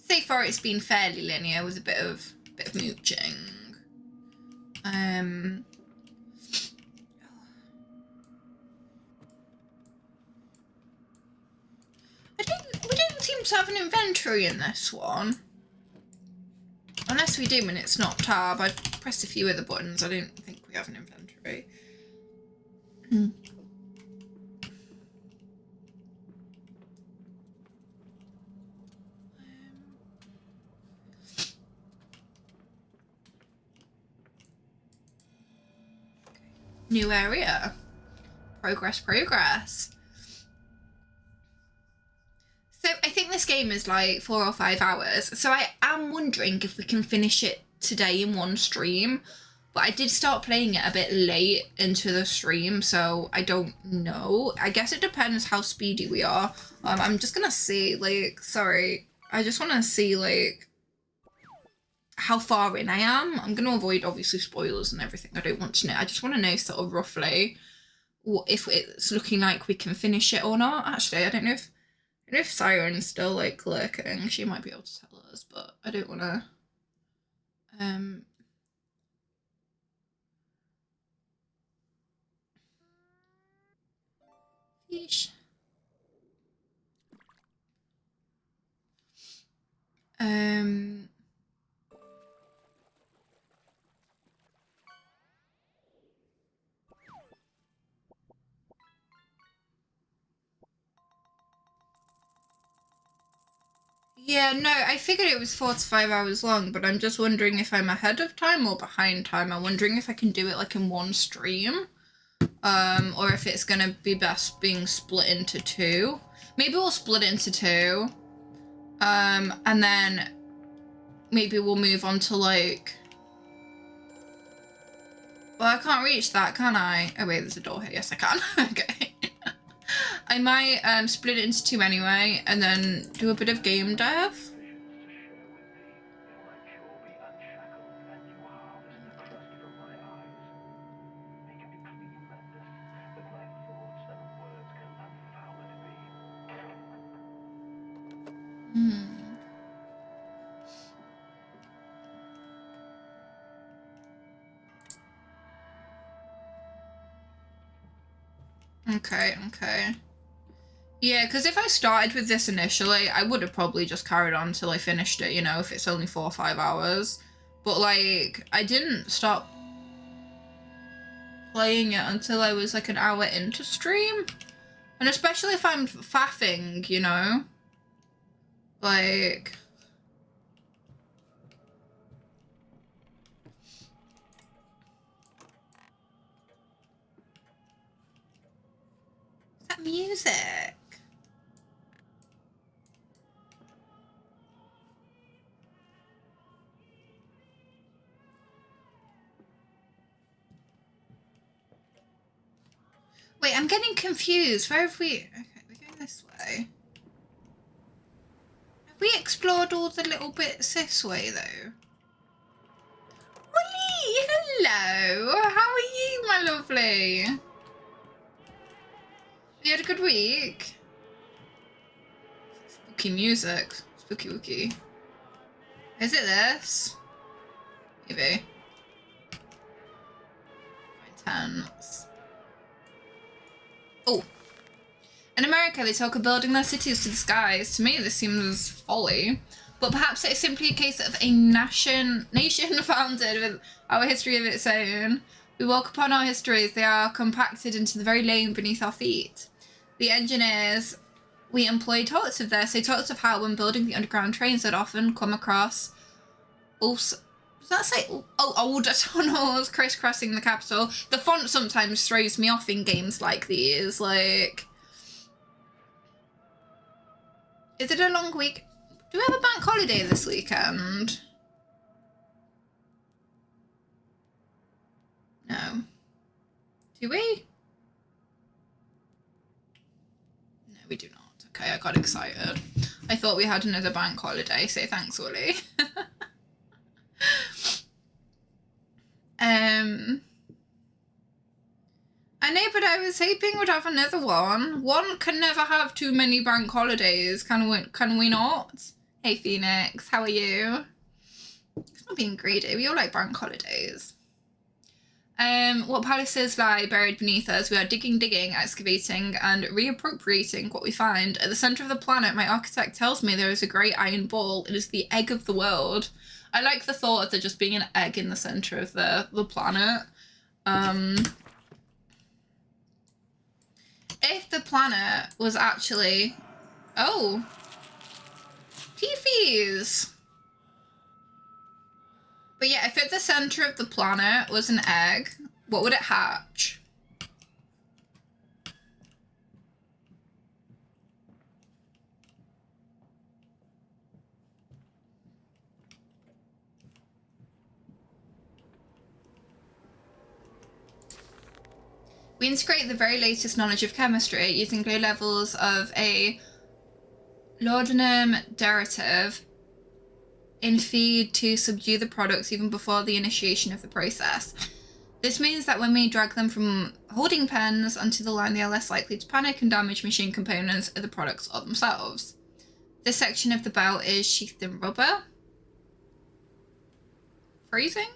So far it's been fairly linear with a bit of mooching. We don't seem to have an inventory in this one. Unless we do and it's not tab. I've pressed a few of the buttons. I don't think we have an inventory. New area. Progress. So I think this game is like 4 or 5 hours. So I am wondering if we can finish it today in one stream. But I did start playing it a bit late into the stream, so I don't know. I guess it depends how speedy we are. I'm just gonna see, like, sorry. I just want to see, like, how far in I am. I'm going to avoid, obviously, spoilers and everything. I don't want to know. I just want to know sort of roughly what, if it's looking like we can finish it or not. Actually, I don't know if Siren's still, like, lurking. She might be able to tell us, but I don't want to... Yeesh. Yeah, no, I figured it was 4 to 5 hours long, but I'm just wondering if I'm ahead of time or behind time. I'm wondering if I can do it like in one stream, or if it's gonna be best being split into 2. Maybe we'll split it into 2, and then maybe we'll move on to like... Well, I can't reach that, can I? Oh wait, there's a door here. Yes, I can. Okay. I might split it into 2 anyway, and then do a bit of game dev. Okay. Yeah, because if I started with this initially, I would have probably just carried on till I finished it, you know, if it's only 4 or 5 hours. But, like, I didn't stop playing it until I was, like, an hour into stream. And especially if I'm faffing, you know? Like... Is that music? Wait, I'm getting confused. Where have we... Okay, we're going this way. Have we explored all the little bits this way, though? Ollie, hello! How are you, my lovely? You had a good week? Spooky music. Spooky wookie. Is it this? Maybe. Intense. Oh. In America, they talk of building their cities to the skies. To me, this seems folly. But perhaps it's simply a case of a nation founded with our history of its own. We walk upon our histories. They are compacted into the very lane beneath our feet. The engineers we employ told us of this. They told us of how when building the underground trains they'd often come across Does that say, oh, older tunnels crisscrossing the capital? The font sometimes throws me off in games like these, like... Is it a long week? Do we have a bank holiday this weekend? No. Do we? No, we do not. Okay, I got excited. I thought we had another bank holiday, so thanks, Wooly. I know, but I was hoping we'd have another one. One can never have too many bank holidays, can we not? Hey Phoenix, how are you? It's not being greedy, we all like bank holidays. What palaces lie buried beneath us? We are digging, excavating, and reappropriating what we find. At the centre of the planet, my architect tells me there is a great iron ball. It is the egg of the world. I like the thought of there just being an egg in the centre of the planet. If the planet was actually... Oh! Teefies! But yeah, if at the centre of the planet was an egg, what would it hatch? We integrate the very latest knowledge of chemistry using low levels of a laudanum derivative in feed to subdue the products even before the initiation of the process. This means that when we drag them from holding pens onto the line, they are less likely to panic and damage machine components or the products or themselves. This section of the belt is sheathed in rubber. Freezing?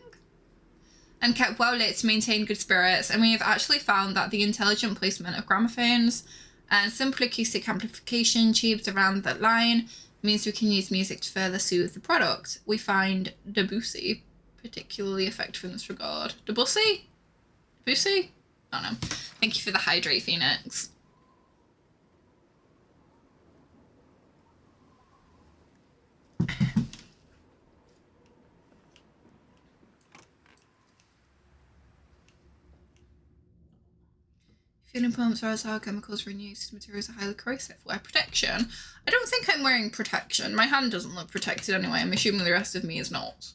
And kept well lit to maintain good spirits, and we have actually found that the intelligent placement of gramophones and simple acoustic amplification tubes around that line means we can use music to further soothe the product. We find Debussy particularly effective in this regard. Debussy? Debussy? I don't know. Thank you for the hydrate, Phoenix. Fueling pumps, volatile chemicals are in use. These materials are highly corrosive. Wear protection. I don't think I'm wearing protection. My hand doesn't look protected anyway. I'm assuming the rest of me is not.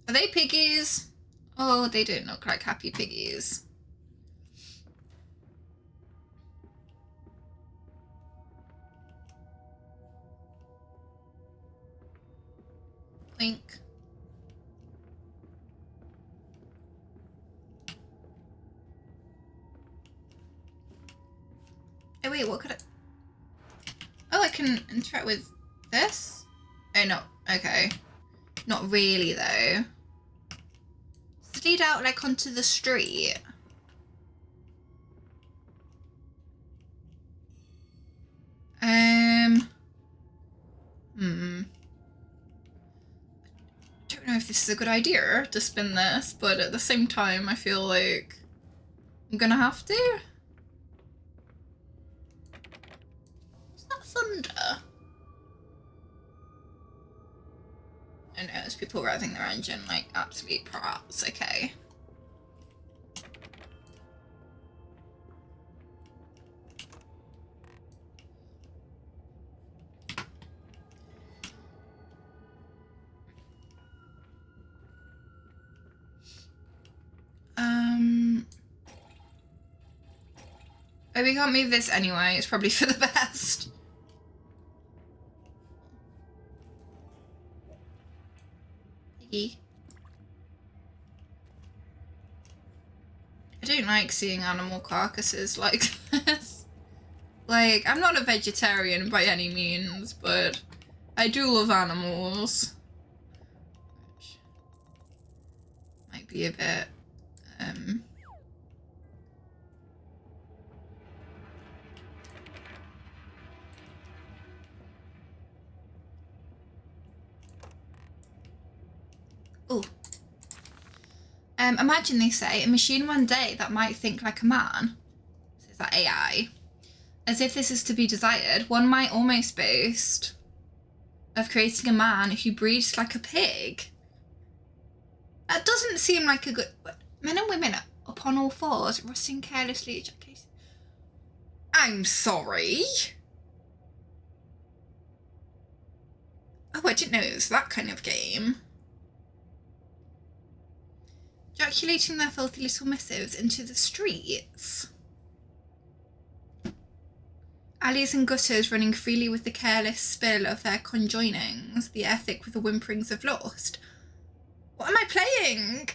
Are they piggies? Oh, they don't look like happy piggies. Blink. Oh wait, what could I... Oh, I can interact with this? Oh no, okay. Not really though. Does it lead out like onto the street? Don't know if this is a good idea to spin this, but at the same time I feel like I'm gonna have to. Is that thunder? I know, there's people revving their engine like absolute props, okay. Oh, we can't move this anyway. It's probably for the best. I don't like seeing animal carcasses like this. Like, I'm not a vegetarian by any means, but I do love animals. Which might be a bit, Oh. Imagine, they say, a machine one day that might think like a man. So is that AI? As if this is to be desired, one might almost boast of creating a man who breathes like a pig. That doesn't seem like a good... Men and women upon all fours, rusting carelessly ejaculate. I'm sorry? Oh, I didn't know it was that kind of game. Ejaculating their filthy little missives into the streets. Alleys and gutters running freely with the careless spill of their conjoinings, the ethic with the whimperings of lust. What am I playing?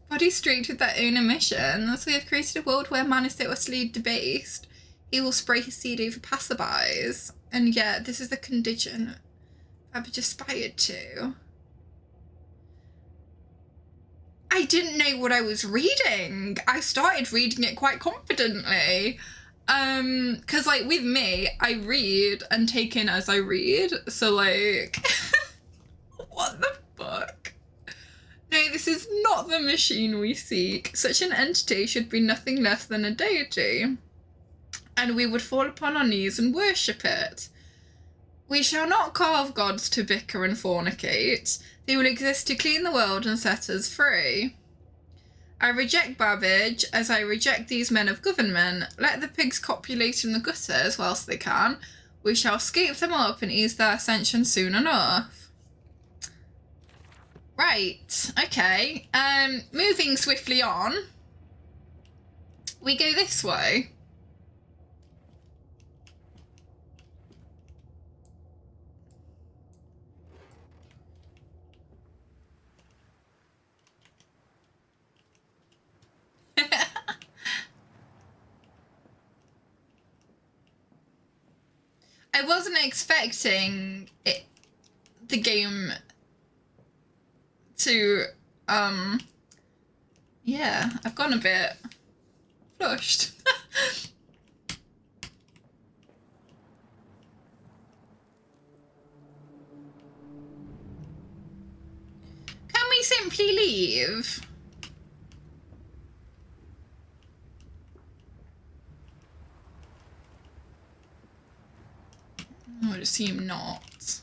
Bodies streaked with their own emissions. We have created a world where man is so utterly debased, he will spray his seed over passerbys. And yet, this is the condition I've aspired to. I didn't know what I was reading. I started reading it quite confidently. Cause like with me, I read and take in as I read. So like, what the fuck? No, this is not the machine we seek. Such an entity should be nothing less than a deity, and we would fall upon our knees and worship it. We shall not carve gods to bicker and fornicate. They will exist to clean the world and set us free. I reject Babbage as I reject these men of government. Let the pigs copulate in the gutters whilst they can. We shall scoop them up and ease their ascension soon enough. Right, okay. Moving swiftly on. We go this way. I wasn't expecting the game to, yeah, I've gone a bit flushed. Can we simply leave? I would assume not.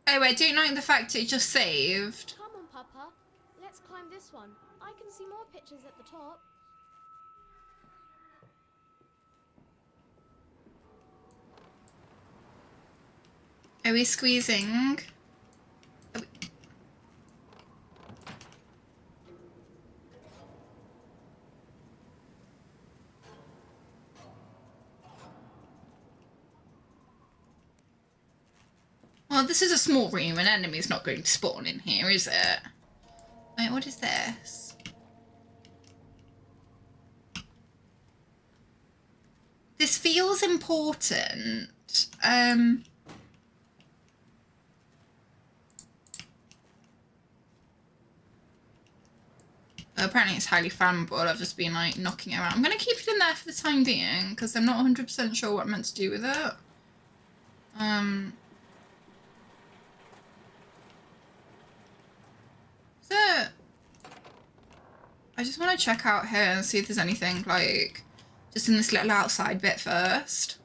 Oh, I don't like the fact it just saved.
Come on, Papa. Let's climb this one. I can see more pictures at the top.
Are we squeezing? Well, this is a small room. An enemy's not going to spawn in here, is it? Wait, what is this? This feels important. Apparently it's highly flammable. I've just been like knocking it around. I'm going to keep it in there for the time being because I'm not 100% sure what I'm meant to do with it. I just want to check out here and see if there's anything like just in this little outside bit first.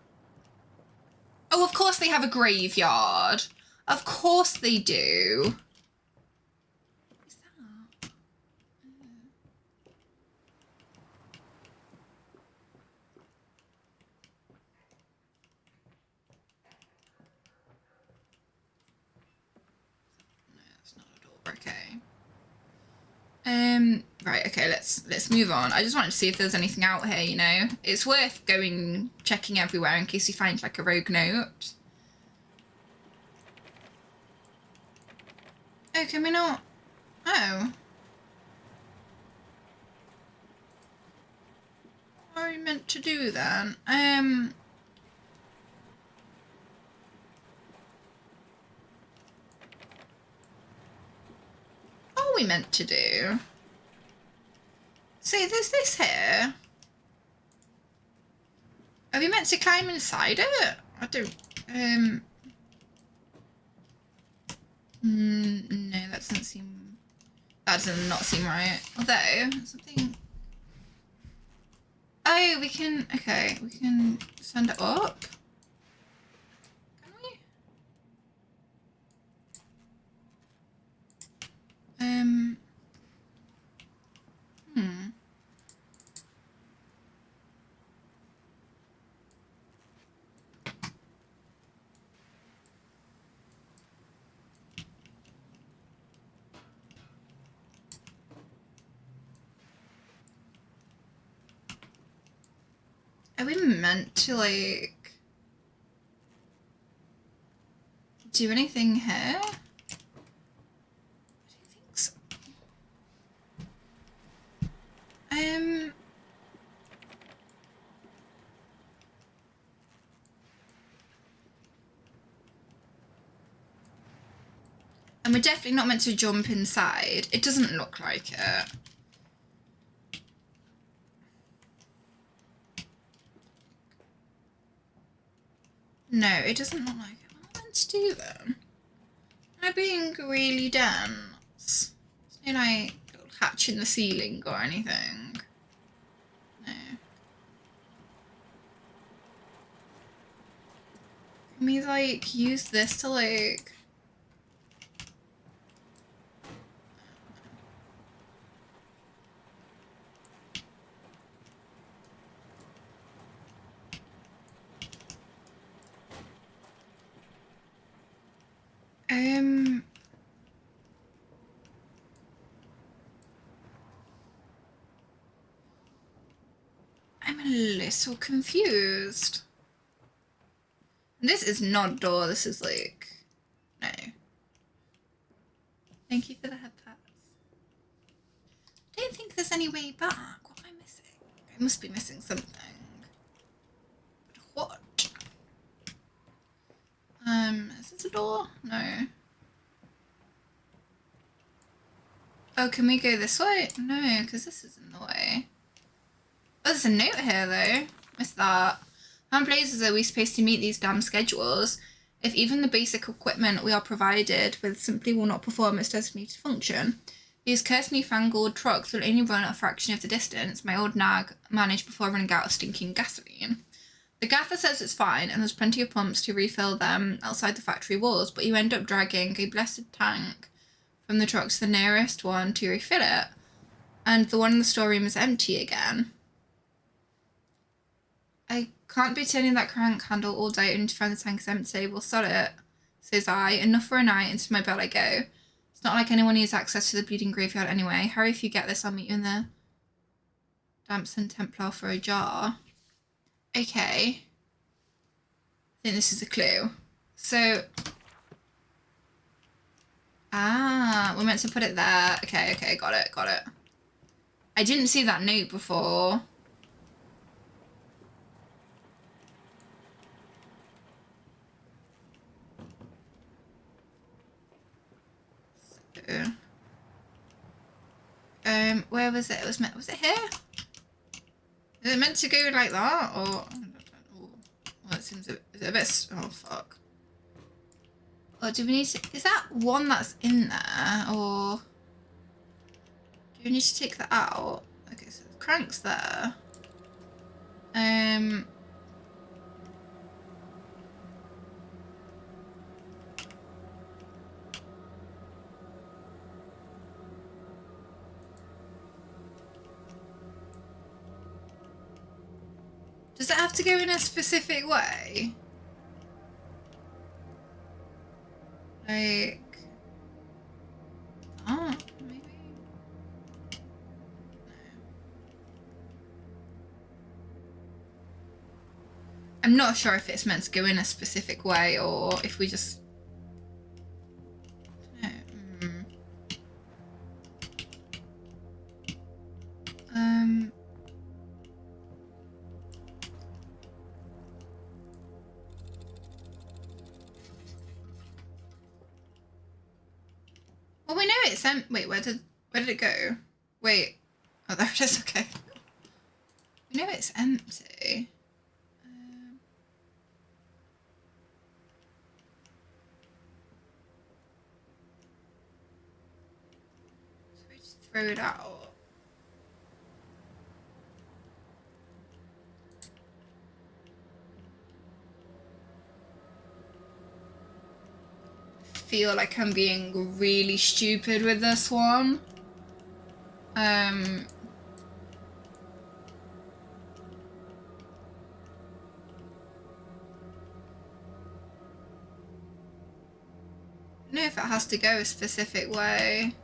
Oh, of course they have a graveyard. Of course they do. What is that? No, that's not a door. Okay. Right, okay, let's move on. I just wanted to see if there's anything out here, you know. It's worth going, checking everywhere in case you find like a rogue note. Oh, can we not? Oh. What are we meant to do then? What are we meant to do? See, there's this here. Are we meant to climb inside it? I don't... No, that doesn't seem That does not seem right. Although, something... Oh, we can... Okay, we can send it up. Can we? Are we meant to, like, do anything here? I don't think so. And we're definitely not meant to jump inside. It doesn't look like it. No, it doesn't look like it. What am I meant to do then? Am I being really dense? There's no, like, little hatch in the ceiling or anything. No. Can we, like, use this to, like... I'm a little confused. This is not a door, this is like... No. Thank you for the head pats. I don't think there's any way back. What am I missing? I must be missing something. But what? Is this a door? No. Oh, can we go this way? No, because this is in the way. Oh, there's a note here, though. Missed that. How in blazes are we supposed to meet these damn schedules if even the basic equipment we are provided with simply will not perform its designated function? These cursed newfangled trucks will only run a fraction of the distance my old nag managed before running out of stinking gasoline. The gaffer says it's fine and there's plenty of pumps to refill them outside the factory walls, but you end up dragging a blessed tank from the truck to the nearest one to refill it, and the one in the storeroom is empty again. I can't be turning that crank handle all day only to find the tank is empty. Well, sod it, says I. Enough for a night, into my bed I go. It's not like anyone needs access to the bleeding graveyard anyway. Hurry if you get this, I'll meet you in the Damson Templar for a jar. Okay. I think this is a clue. So... Ah, we're meant to put it there. Okay, got it. I didn't see that note before. So, where was it? Was it here? Is it meant to go like that, or? Well, it seems is it a bit. Oh fuck. Or do we need to? Is that one that's in there, or do we need to take that out? Okay, so the crank's there. Does it have to go in a specific way? Like... Oh, maybe? No. I'm not sure if it's meant to go in a specific way or if we just... I don't know. Well, we know it's wait, where did it go? Wait. Oh, there it is. Okay. We know it's empty. So we throw it out. I feel like I'm being really stupid with this one. I don't know if it has to go a specific way.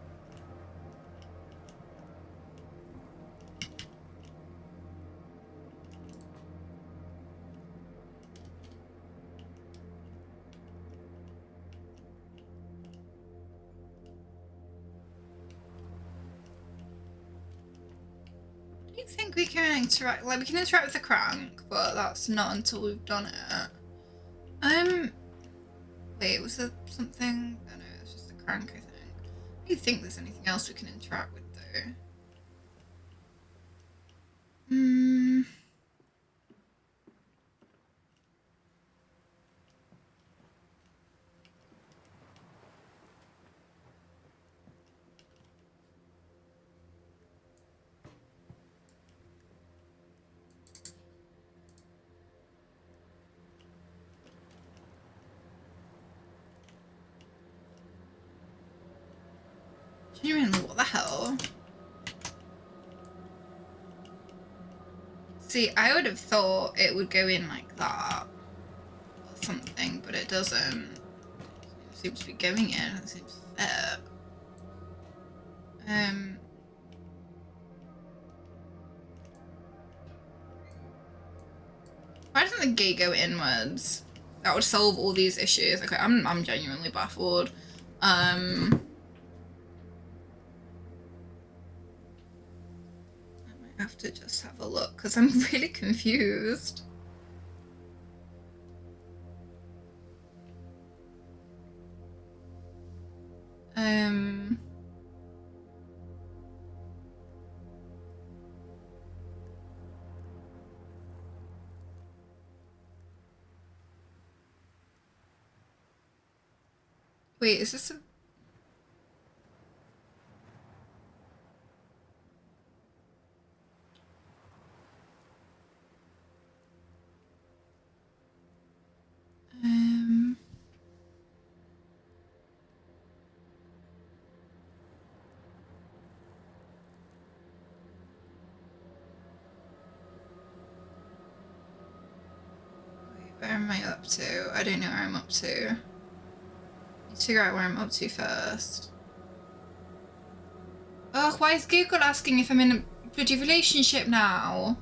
I don't think we can interact. Like, we can interact with the crank, but that's not until we've done it. Wait, was there something? Oh no, it's just the crank, I think. I don't think there's anything else we can interact with though. Genuinely, what the hell? See, I would have thought it would go in like that or something, but it doesn't. It seems to be going in. It seems fair. Why doesn't the gate go inwards? That would solve all these issues. Okay, I'm genuinely baffled. I might have to just have a look because I'm really confused. Wait, is this a... Where am I up to? I don't know where I'm up to. I need to figure out where I'm up to first. Oh, why is Google asking if I'm in a bloody relationship now?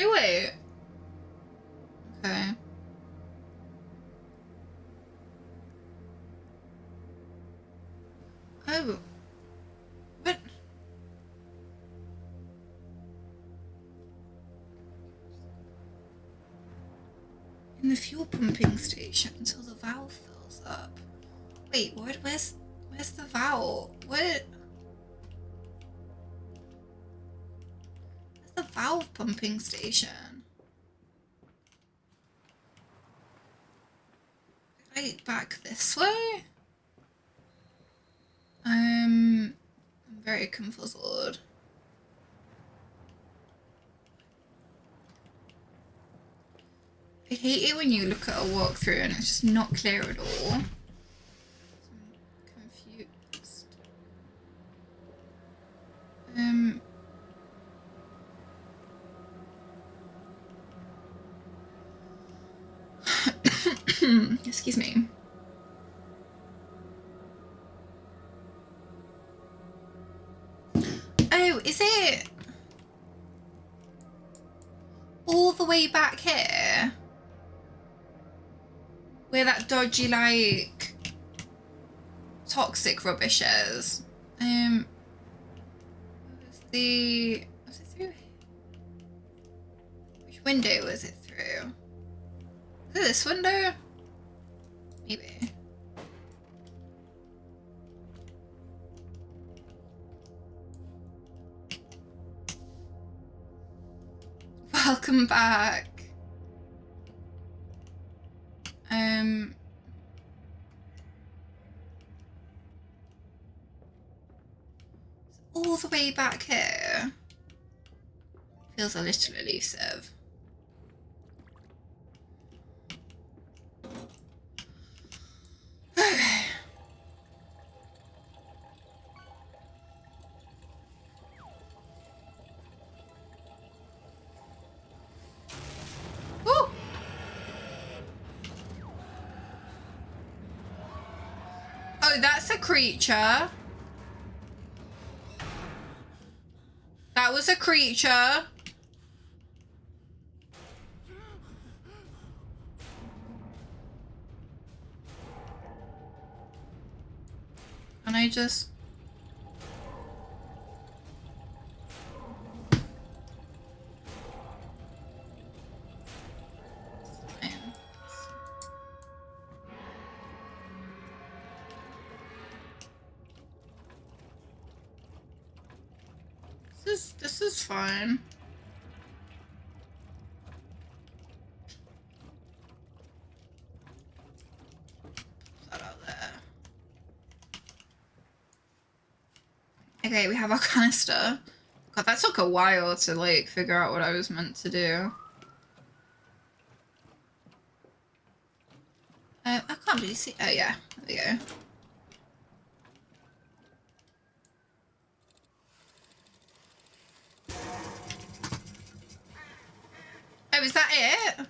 Oh, wait. Okay. Oh. What? In the fuel pumping station until the valve fills up. Wait, what? Where's the valve? What? Where's the valve pumping station? Did I back this way? I'm very confuzzled. I hate it when you look at a walkthrough and it's just not clear at all. I'm confused. Excuse me. Oh, is it all the way back here? Where that dodgy, like, toxic rubbish is. Was it through? Which window was it through? Is it this window? Maybe. Welcome back. Um. All the way back here. Feels a little elusive. Okay. Woo! Oh, that's a creature. That was a creature. Can I just... This is fine. Put that out there. Okay, we have our canister. God, that took a while to like figure out what I was meant to do. I can't really see. Oh yeah, there we go. Oh, is that it? Well,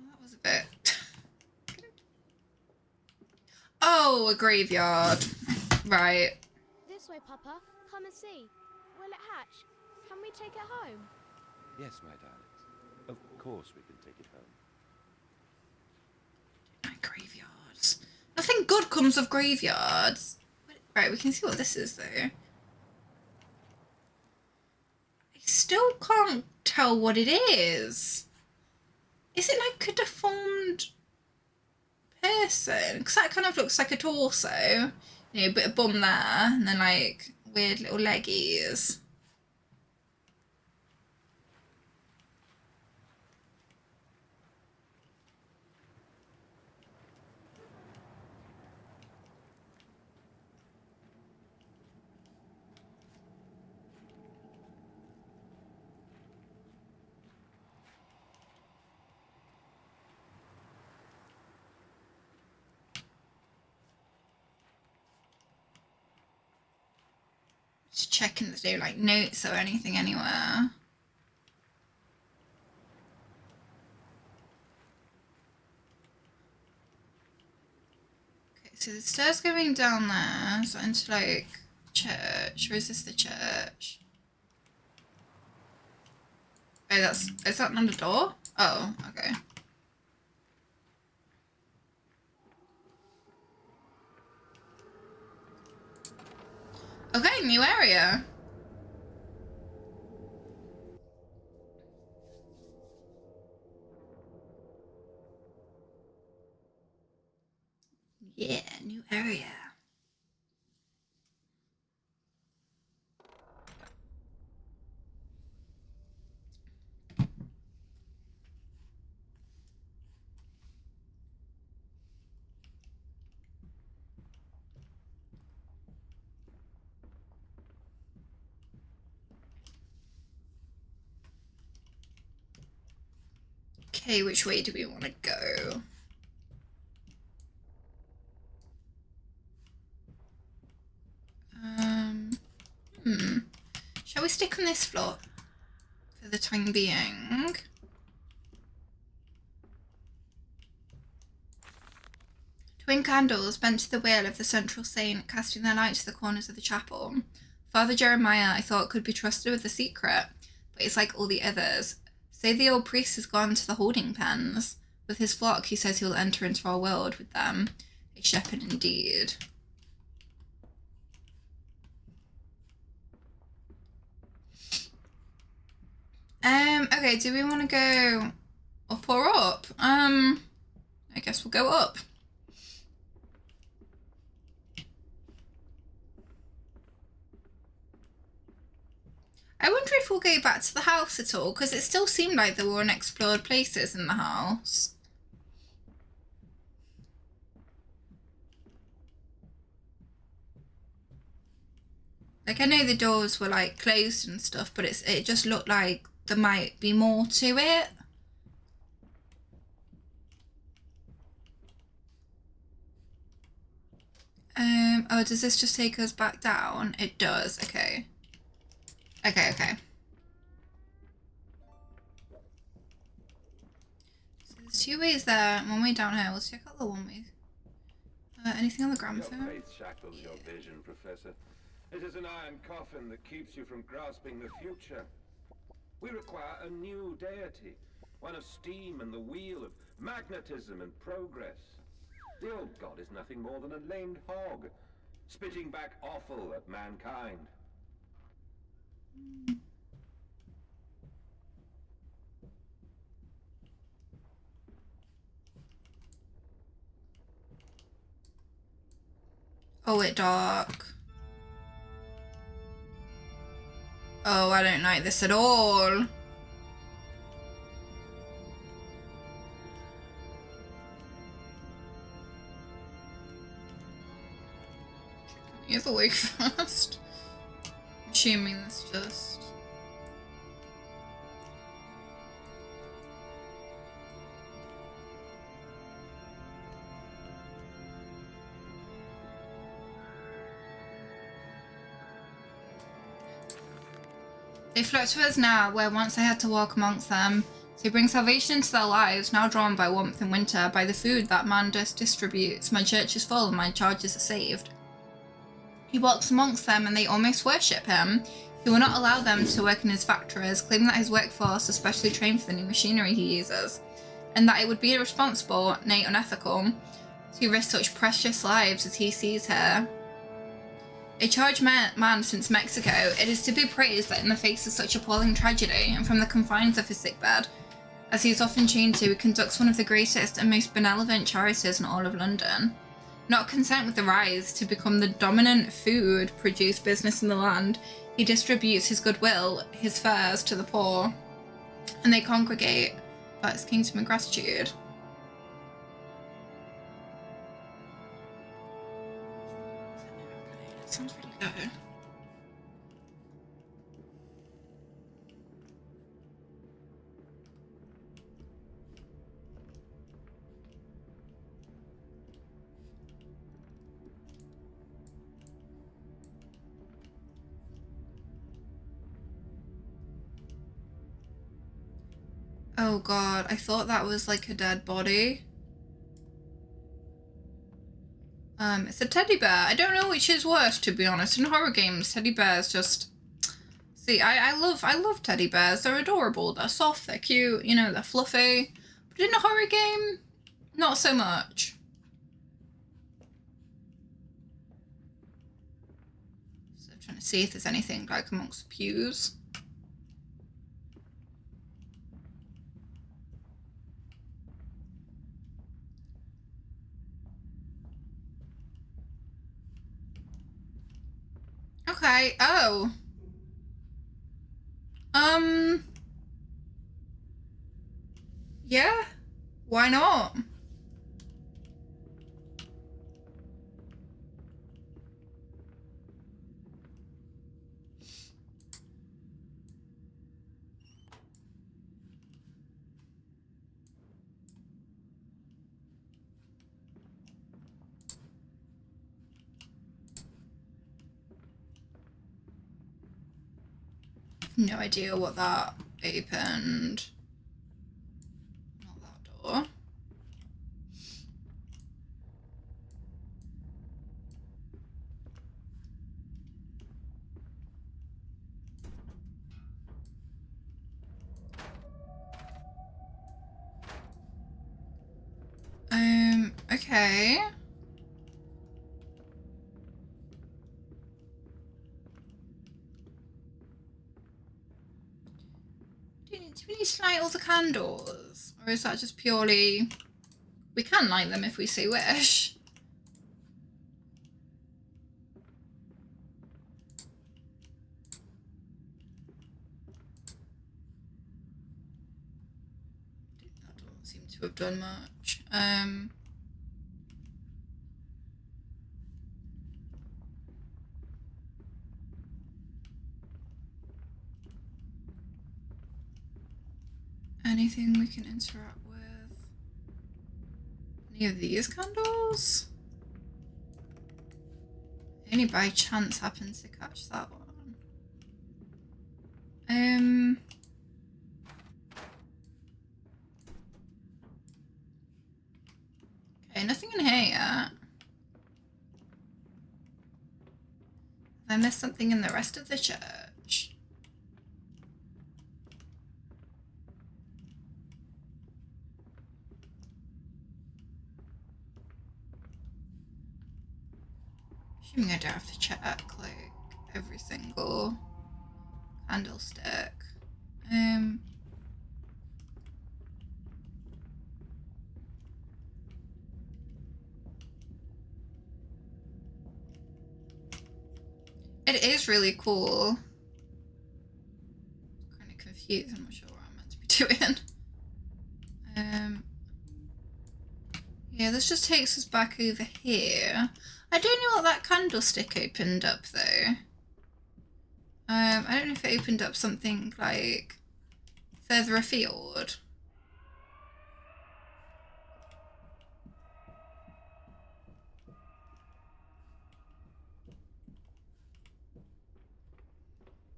that was a bit... Oh, a graveyard. Right.
This way, Papa. Come and see. Will it hatch? Can we take it home?
Yes, my darlings. Of course we can take it home.
Graveyards. Nothing good comes of graveyards. Right, we can see what this is though. I still can't tell what it is. Is it like a deformed person? Because that kind of looks like a torso. You know, a bit of bum there, and then like weird little leggies. Just checking there's no like notes or anything anywhere. Okay, so the stairs going down there, so into like church. Or is this the church? Oh, is that not a door? Oh, okay. Okay, new area. Yeah, new area. Okay, which way do we want to go? Shall we stick on this floor for the time being? Twin candles bent to the wheel of the central saint, casting their light to the corners of the chapel. Father Jeremiah, I thought, could be trusted with the secret, but it's like all the others. Say the old priest has gone to the holding pens. With his flock, he says he'll enter into our world with them. A shepherd indeed. Okay, do we want to go up or up? I guess we'll go up. I wonder if we'll go back to the house at all, because it still seemed like there were unexplored places in the house. Like, I know the doors were, like, closed and stuff, but it just looked like there might be more to it. Oh, does this just take us back down? It does, okay. Okay. So there's 2 ways there, and 1 way down here. Let's check out the 1 way. Anything on the gramophone?
Your faith shackles your vision, Professor. It is an iron coffin that keeps you from grasping the future. We require a new deity, one of steam and the wheel, of magnetism and progress. The old god is nothing more than a lamed hog, spitting back offal at mankind.
Oh, it's dark. Oh, I don't like this at all. You have a wake first. Assuming this just. They float to us now, where once I had to walk amongst them. So he brings salvation into their lives, now drawn by warmth in winter, by the food that man distributes. My church is full and my charges are saved. He walks amongst them and they almost worship him. He will not allow them to work in his factories, claiming that his workforce is specially trained for the new machinery he uses, and that it would be irresponsible, nay unethical, to risk such precious lives as he sees here. A charged man since Mexico, it is to be praised that in the face of such appalling tragedy, and from the confines of his sickbed, as he is often chained to, he conducts one of the greatest and most benevolent charities in all of London. Not content with the rise to become the dominant food produce business in the land, he distributes his goodwill, his fares to the poor, and they congregate about his kingdom in gratitude. That sounds really low. Oh god, I thought that was like a dead body. It's a teddy bear. I don't know which is worse, to be honest. In horror games, teddy bears just... See, I love teddy bears. They're adorable. They're soft, they're cute, you know, they're fluffy. But in a horror game, not so much. So I'm trying to see if there's anything like amongst the pews. Okay, oh. Yeah, why not? No idea what that opened. Not that door. Okay. Do we need to light all the candles? Or is that just purely... We can light them if we so wish. That doesn't seem to have done much. anything we can interact with? Any of these candles? I only by chance happened to catch that one. Okay, nothing in here yet. Have I missed something in the rest of the church? Assuming I don't have to check like every single candlestick. It is really cool. Kind of confused. I'm not sure what I'm meant to be doing. Yeah, this just takes us back over here. I don't know what that candlestick opened up though. I don't know if it opened up something like further afield.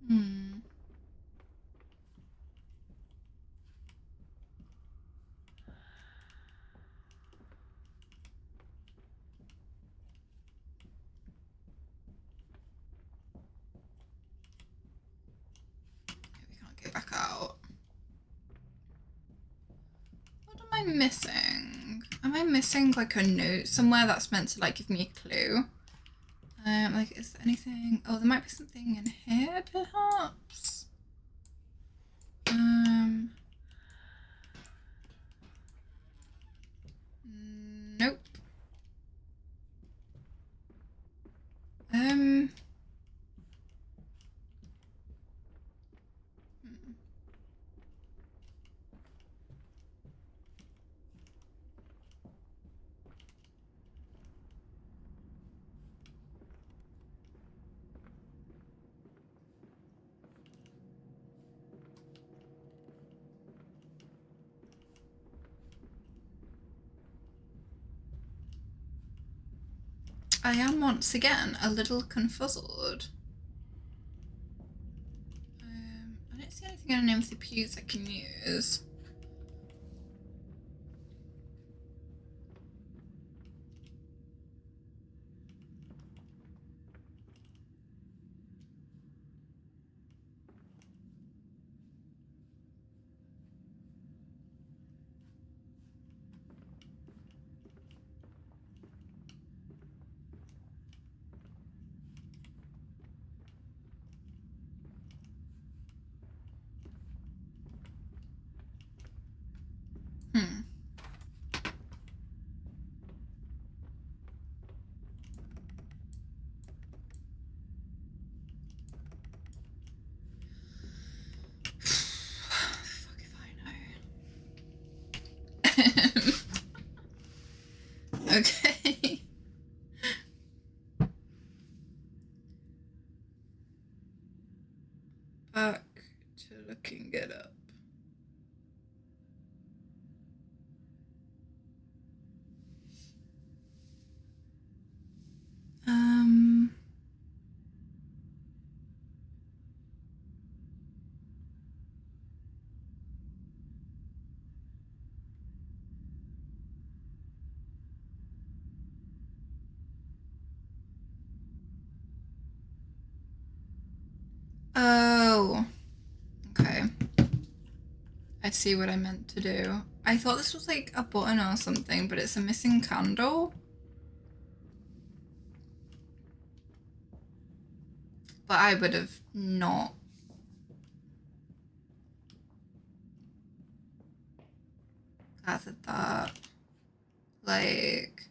We can't go back out. What am I missing? Am I missing like a note somewhere that's meant to like give me a clue? Like is there anything? Oh, there might be something in here perhaps? Nope. I am once again a little confuzzled. I don't see anything in any of the pews I can use. Fuck if I know. Okay. Back to looking it up. Oh, okay. I see what I meant to do. I thought this was like a button or something, but it's a missing candle. But I would have not gathered that. Like,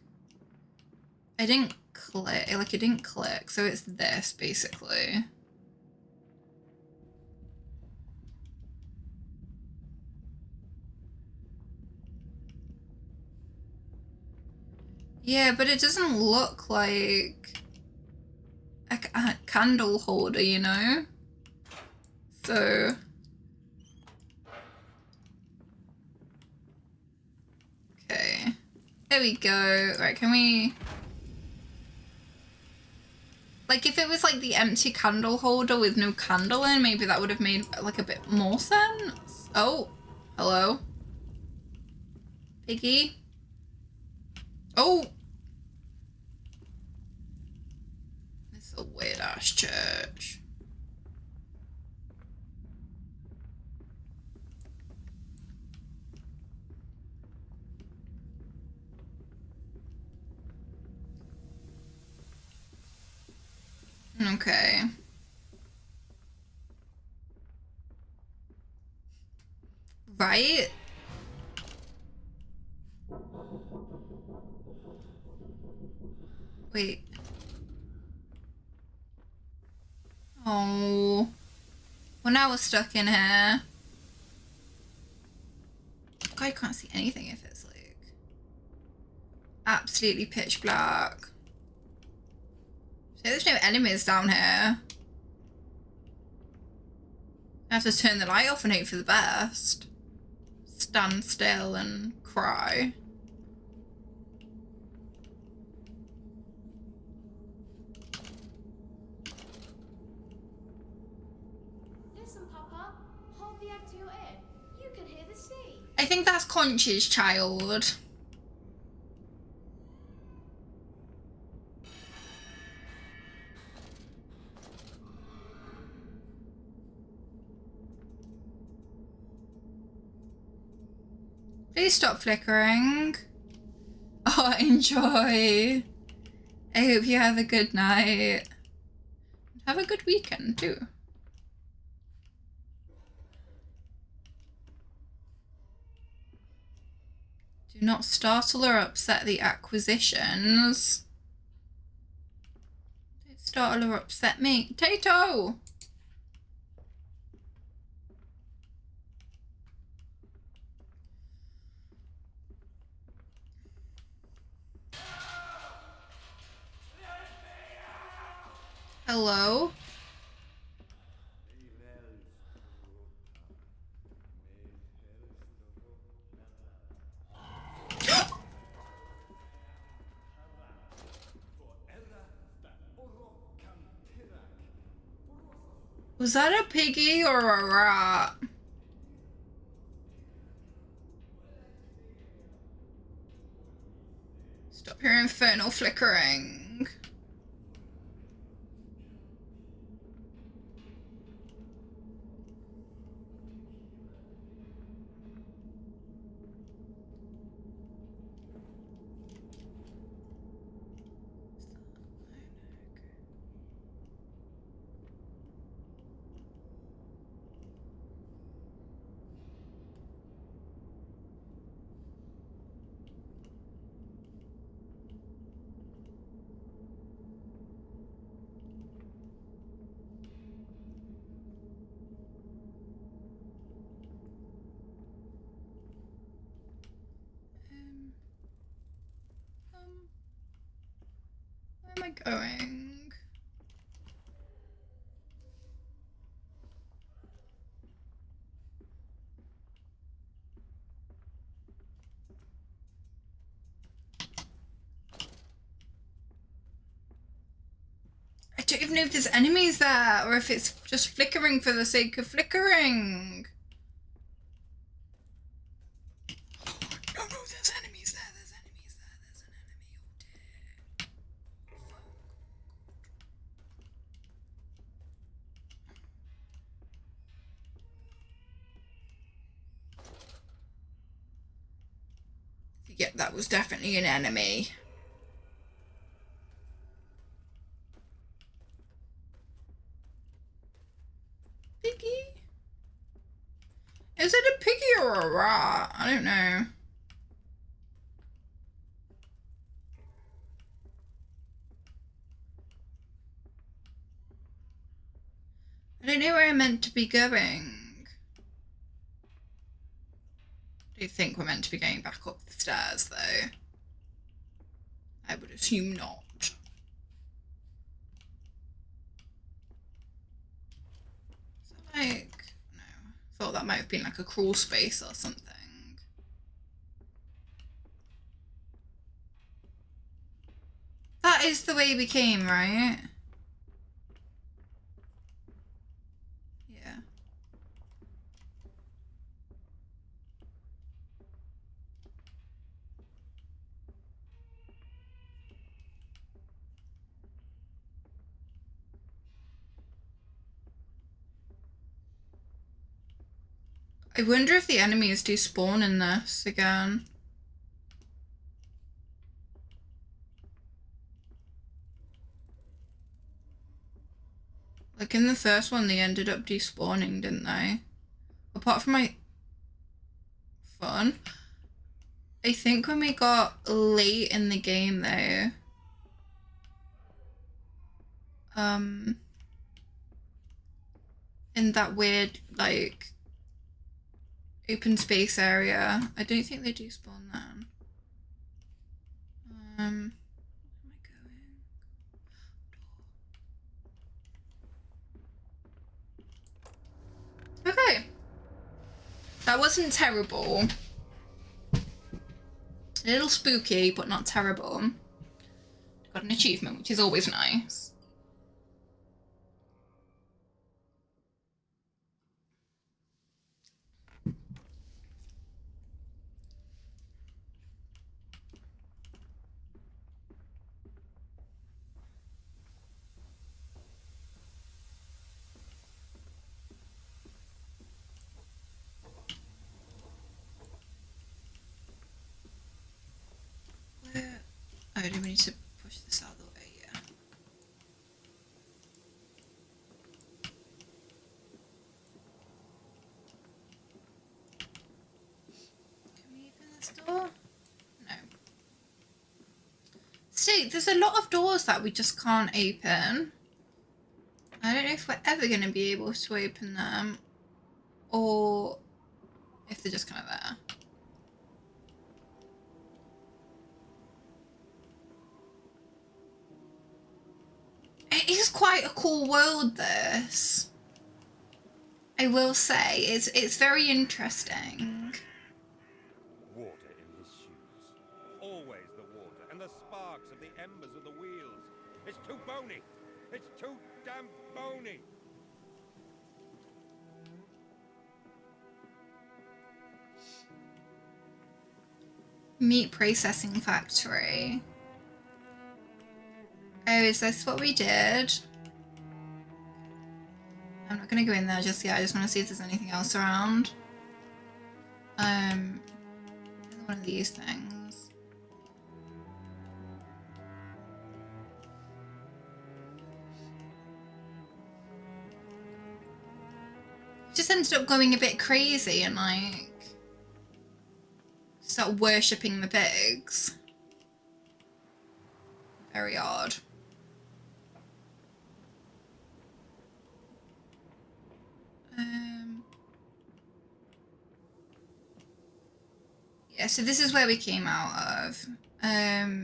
I didn't click, like it didn't click, so it's this basically. Yeah, but it doesn't look like a candle holder, you know? So There we go. Right, can we... Like, if it was, like, the empty candle holder with no candle in, maybe that would have made, like, a bit more sense. Oh, hello. Piggy. Oh! This is a weird-ass church. Okay. Right? Wait. Oh. Well, now we're stuck in here. God, I can't see anything if it's like absolutely pitch black. So there's no enemies down here. I have to turn the light off and hope for the best. Stand still and cry.
Listen, Papa. Hold the egg to your ear. You can hear the sea.
I think that's Conch's child. Please stop flickering. Oh, enjoy. I hope you have a good night. Have a good weekend too. Do not startle or upset the acquisitions. Don't startle or upset me. Tato! Hello? Was that a piggy or a rat? Stop your infernal flickering. Where am I going? I don't even know if there's enemies there or if it's just flickering for the sake of flickering. No, there's enemies there. There's enemies there. There's an enemy. Oh dear. Yep, that was definitely an enemy. Piggy? Is it a piggy or a rat? I don't know. I don't know where I'm meant to be going. Do you think we're meant to be going back up the stairs, though? I would assume not. Is that like... No. I thought that might have been like a crawl space or something. that is the way we came, right? Yeah. I wonder if the enemies do spawn in this again. Like in the first one, they ended up despawning, didn't they? Apart from my phone. I think when we got late in the game though, in that weird, like, open space area, I don't think they do spawn then. Where am I going? Okay. That wasn't terrible. A little spooky, but not terrible. Got an achievement, which is always nice. Oh, do we need to push this out of the way? Yeah. Can we open this door? No. See, there's a lot of doors that we just can't open. I don't know if we're ever going to be able to open them, or if they're just kind of there. It is quite a cool world, this. I will say, it's very interesting.
Water in his shoes. Always the water, and the sparks of the embers of the wheels. It's too bony. It's too damn bony.
Meat processing factory. Oh, is this what we did? I'm not gonna go in there just yet. I just want to see if there's anything else around. One of these things. Just ended up going a bit crazy and like start worshipping the pigs. Very odd. Yeah, so this is where we came out of. Okay.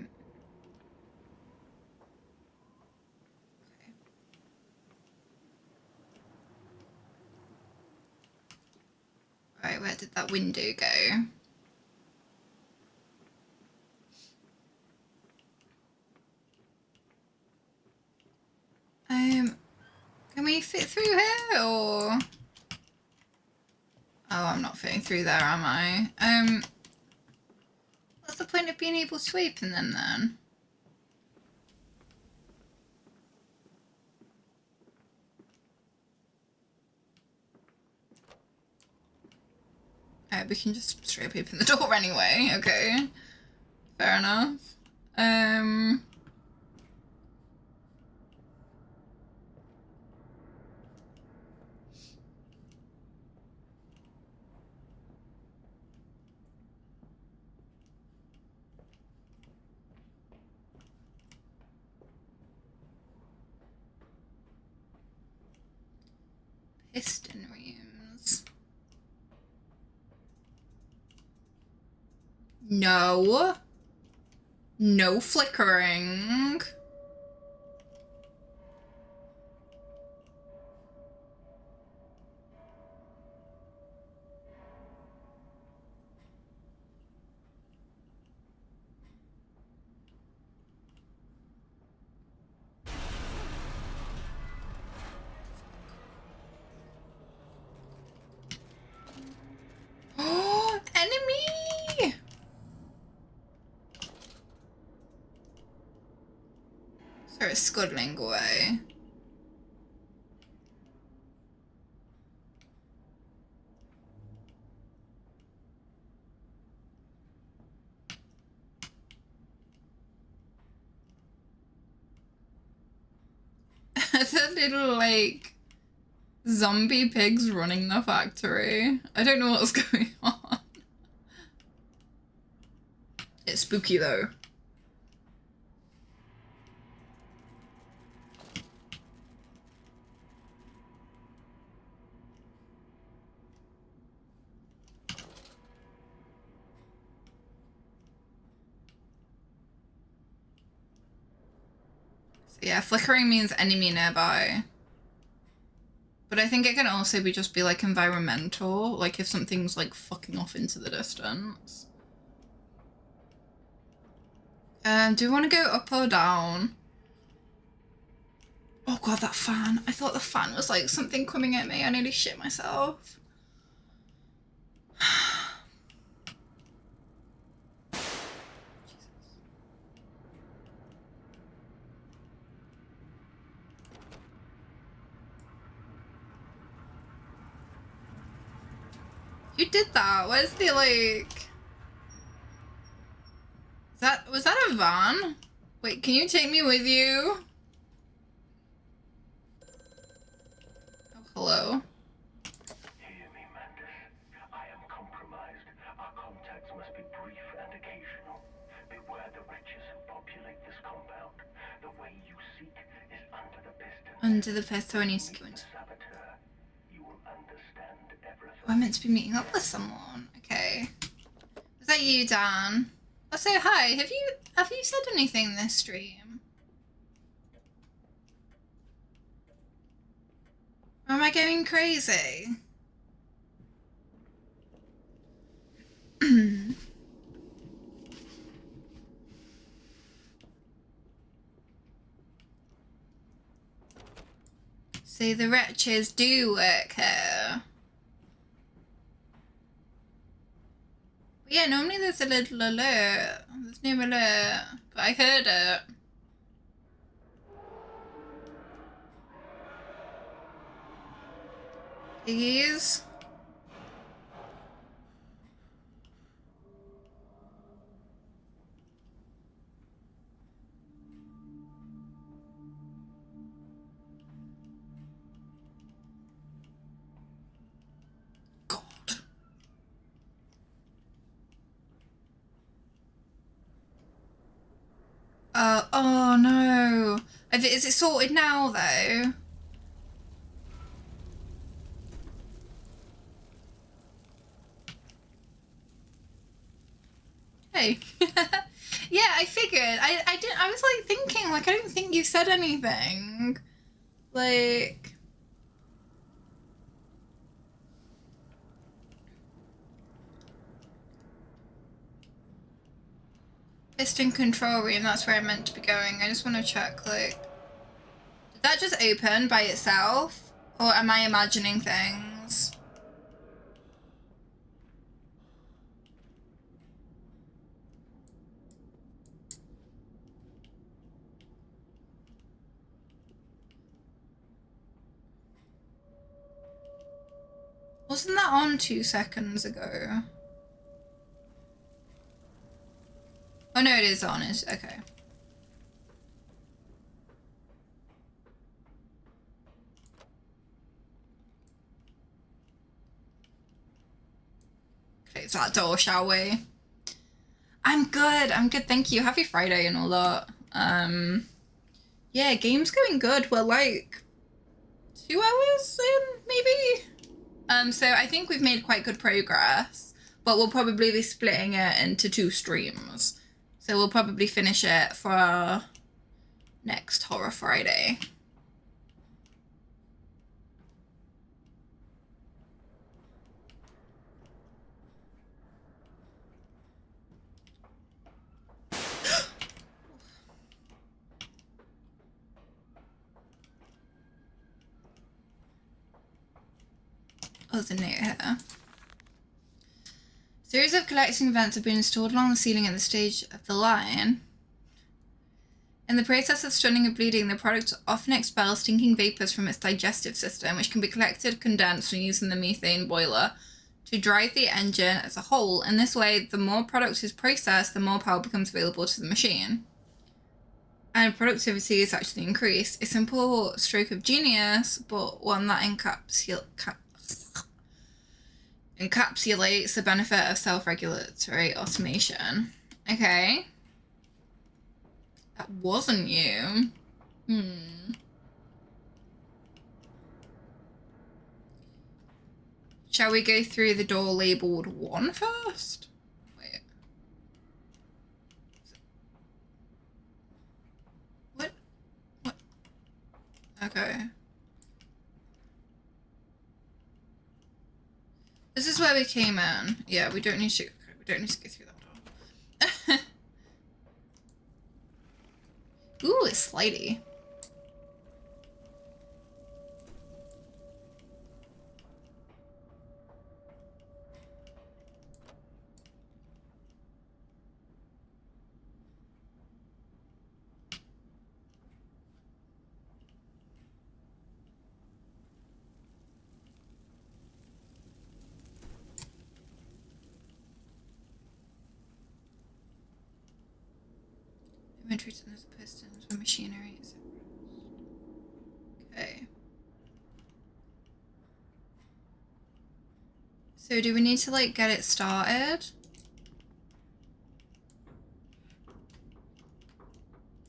Right, where did that window go? Can we fit through here or? Oh, I'm not fitting through there, am I? What's the point of being able to open them then? Oh, we can just straight up open the door anyway. Okay, fair enough. Piston rooms. No. No flickering. So it's scuttling away. The little, like, zombie pigs running the factory. I don't know what's going on. It's spooky though. So yeah, flickering means enemy nearby. But I think it can also just be like environmental, like if something's like fucking off into the distance. Do we want to go up or down? Oh god, that fan. I thought the fan was like something coming at me. I nearly shit myself. Who did that? Where's the like... Was that a van? Wait, can you take me with you? Oh, hello.
Hear me, Mandus. I am compromised. Our contacts must be brief and occasional. Beware the wretches who populate this compound. The way you seek is under the piston.
Under the pistol, I need to go into...
Saboteur. You will understand everything.
Oh, I'm meant to be meeting up with someone. Okay. Is that you, Dan? Oh, so hi. Have you said anything this stream? Or am I going crazy? So the wretches do work here. But yeah, normally there's a little alert. There's no alert, but I heard it. Piggies. God. Oh no. Is it sorted now though? Hey. Yeah, I figured. I was like thinking, like, I don't think you said anything. Like... Piston control room, that's where I'm meant to be going. I just want to check, like... Did that just open by itself? Or am I imagining things? Wasn't that on 2 seconds ago? Oh no, it is on. It's okay. Close that door, shall we? I'm good. I'm good. Thank you. Happy Friday and all that. Yeah, game's going good. We're like 2 hours in, maybe. So I think we've made quite good progress, but we'll probably be splitting it into 2 streams. So we'll probably finish it for our next Horror Friday. Oh, there's a note here. Series of collecting vents have been installed along the ceiling at the stage of the line. In the process of stunning or bleeding, the product often expels stinking vapors from its digestive system, which can be collected, condensed, and used in the methane boiler to drive the engine as a whole. In this way, the more product is processed, the more power becomes available to the machine. And productivity is actually increased. A simple stroke of genius, but one that encapsulates the benefit of self-regulatory automation. Okay. That wasn't you. Shall we go through the door labeled 1 first? Wait. What? Okay. This is where we came in. Yeah, we don't need to go through that door. Ooh, it's slidey. Inventory centers, pistons for machinery. Okay. So do we need to like get it started?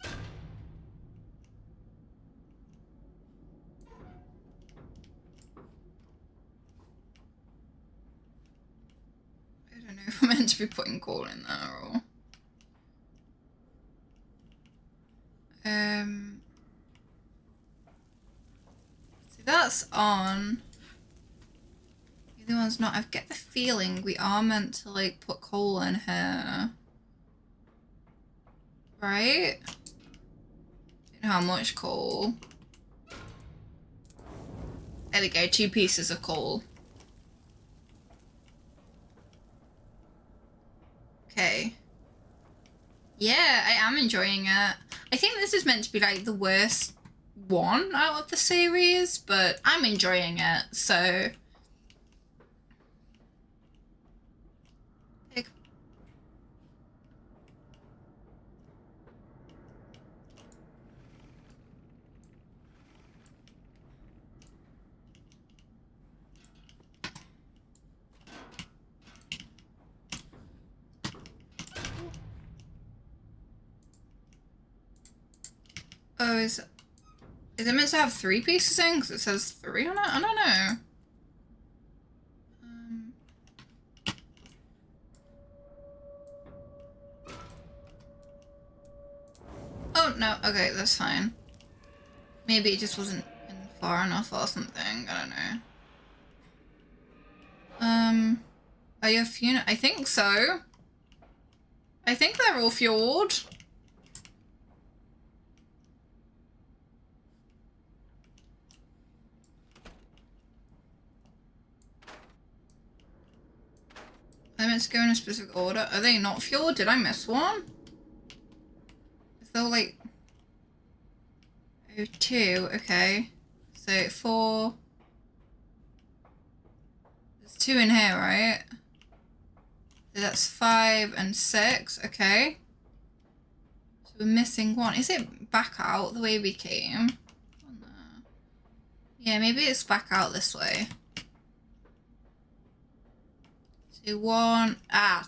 I don't know if I'm meant to be putting coal in there or... So that's on. The other one's not. I get the feeling we are meant to like put coal in here. Right? Don't know how much coal. There we go, 2 pieces of coal. Okay. Yeah, I am enjoying it. I think this is meant to be like the worst one out of the series, but I'm enjoying it, so... Oh, is it meant to have 3 pieces in? Because it says 3 on it? I don't know. Oh, no. Okay, that's fine. Maybe it just wasn't in far enough or something. I don't know. Are you fuel? I think so. I think they're all fueled. Are they meant to go in a specific order? Are they not fueled? Did I miss one? Is there like... Oh, 2. Okay. So 4... There's 2 in here, right? So that's 5 and 6. Okay. So we're missing 1. Is it back out the way we came? Oh, no. Yeah, maybe it's back out this way. 2, 1.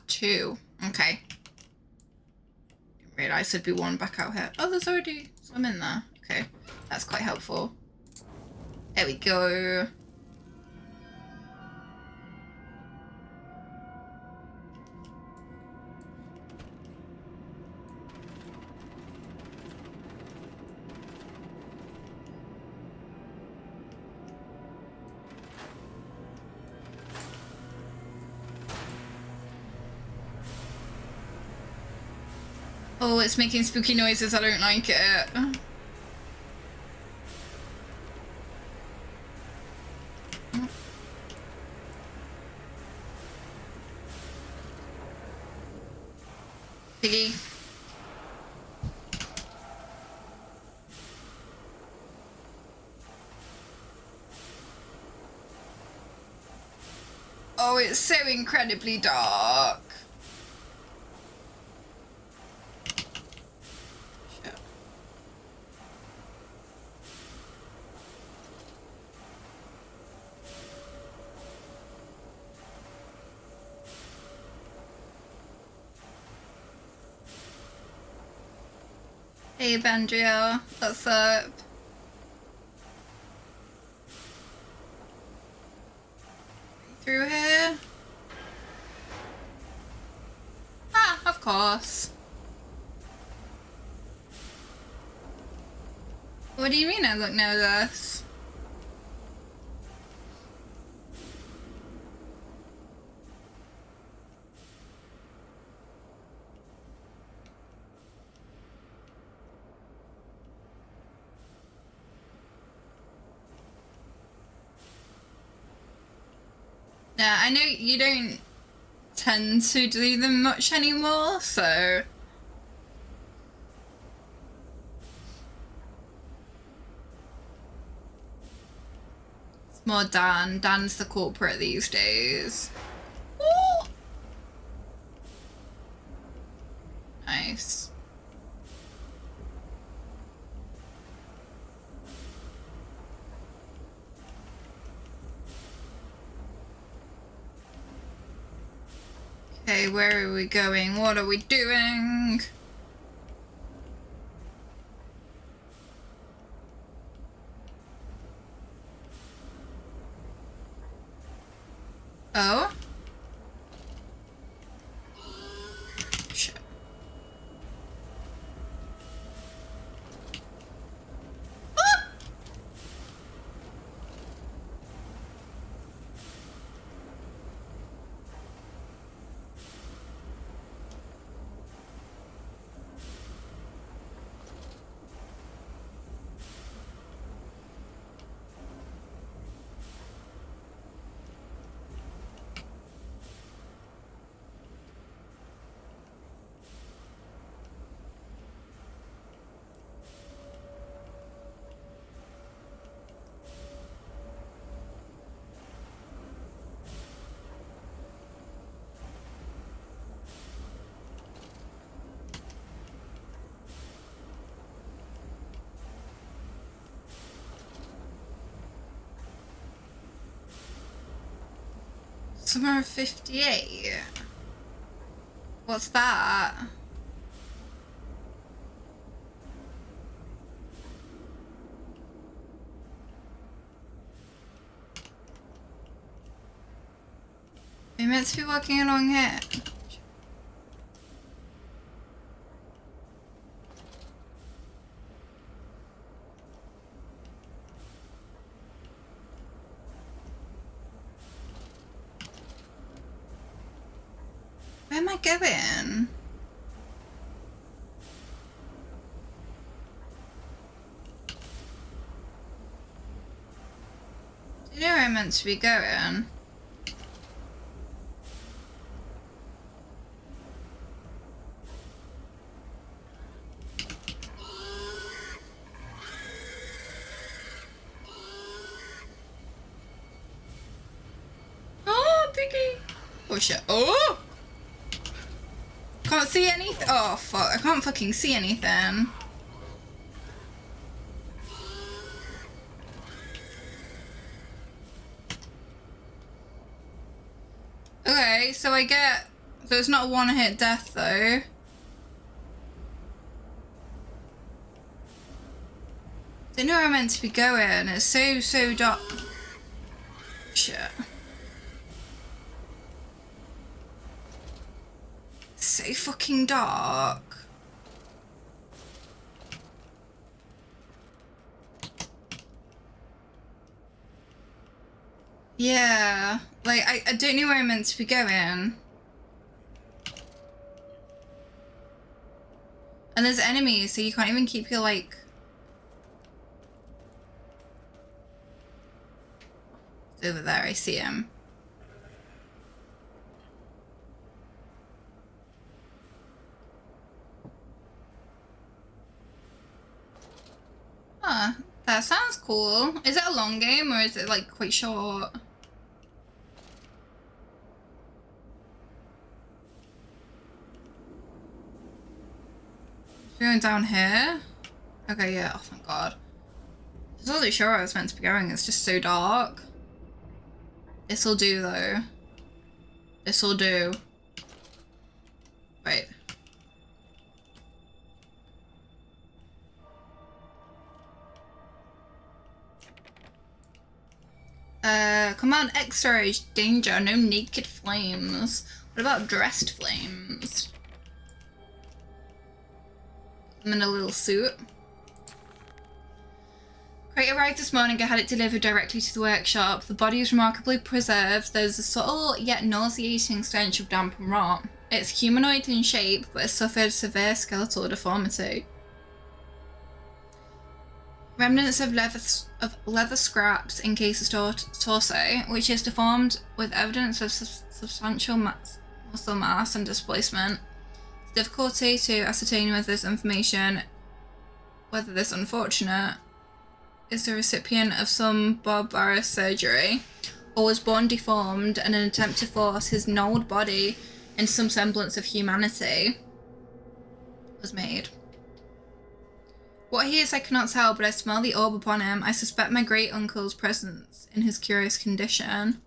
2. Okay. Didn't realise there'd be 1 back out here. Oh, there's already some in there. Okay. That's quite helpful. There we go. Oh, it's making spooky noises. I don't like it. Piggy. it's so incredibly dark. Shit. Hey Bandrio, what's up? Through here? Ah, of course. What do you mean I look nervous? Yeah, I know you don't tend to do them much anymore, so... It's more Dan. Dan's the corporate these days. Ooh. Nice. Okay, where are we going? What are we doing? Oh? Shit. Ah! Summer of 58. What's that? We're meant to be walking along here. Where am I going? Do you know where I'm meant to be going? Oh, Piggy! Oh shit. Oh! Can't see anything. Oh fuck, I can't fucking see anything. Okay, so I get... So it's not a one-hit death though. Don't know where I'm meant to be going. It's so dark. Shit. So fucking dark. Yeah, like I don't know where I'm meant to be going. And there's enemies, so you can't even keep your like... It's over there, I see him. Huh, that sounds cool. Is it a long game or is it like quite short? Going down here? Okay, yeah. Oh, thank God. I wasn't sure I was meant to be going. It's just so dark. This'll do, though. This'll do. Wait. Command X-ray, danger, no naked flames. What about dressed flames? I'm in a little suit. Crate arrived this morning. I had it delivered directly to the workshop. The body is remarkably preserved. There's a subtle yet nauseating stench of damp and rot. It's humanoid in shape, but has suffered severe skeletal deformity. Remnants of leather scraps encase its torso, which is deformed with evidence of substantial muscle mass and displacement. It's difficulty to ascertain whether this unfortunate is the recipient of some barbarous surgery, or was born deformed in an attempt to force his gnawed body in some semblance of humanity was made. What he is I cannot tell, but I smell the orb upon him. I suspect my great-uncle's presence in his curious condition.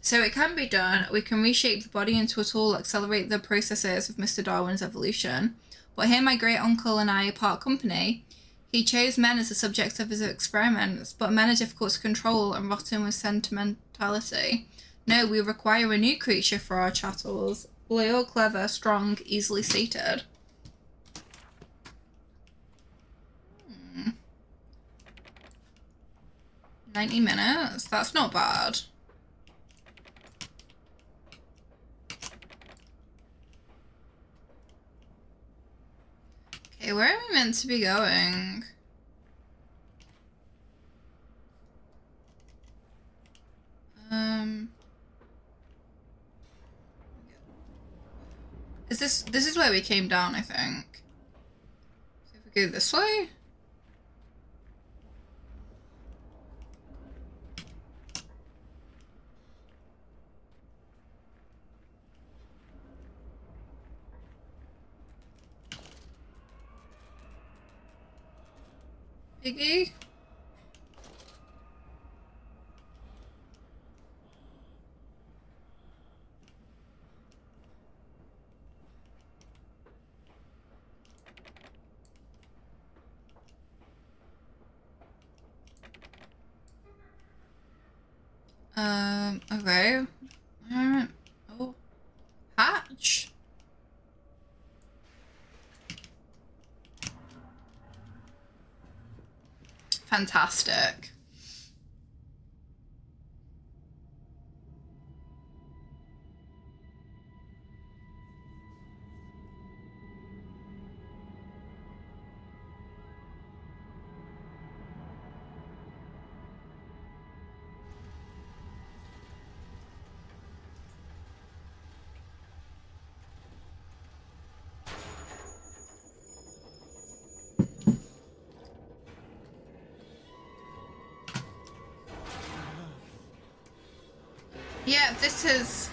So it can be done. We can reshape the body into a tool, accelerate the processes of Mr. Darwin's evolution. But here my great-uncle and I part company. He chose men as the subjects of his experiments, but men are difficult to control and rotten with sentimentality. No, we require a new creature for our chattels. Loyal, clever, strong, easily sated. 90 minutes? That's not bad. Okay, where are we meant to be going? This is where we came down, I think. So if we go this way? Piggy? Okay. Oh. Hatch? Fantastic. Yeah, this is...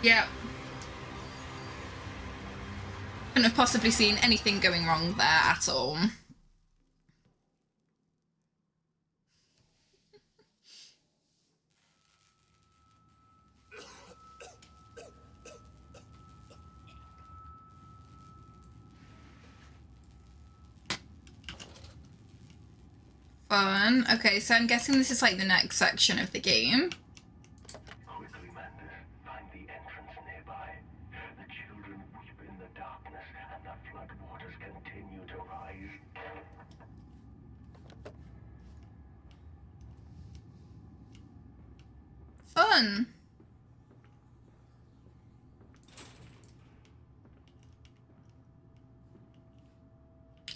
Yeah. Couldn't have possibly seen anything going wrong there at all. Fun. Okay, so I'm guessing this is like the next section of the game.
Quickly, Mandus, find the entrance nearby. The children weep in the darkness, and the floodwaters continue to rise.
Fun.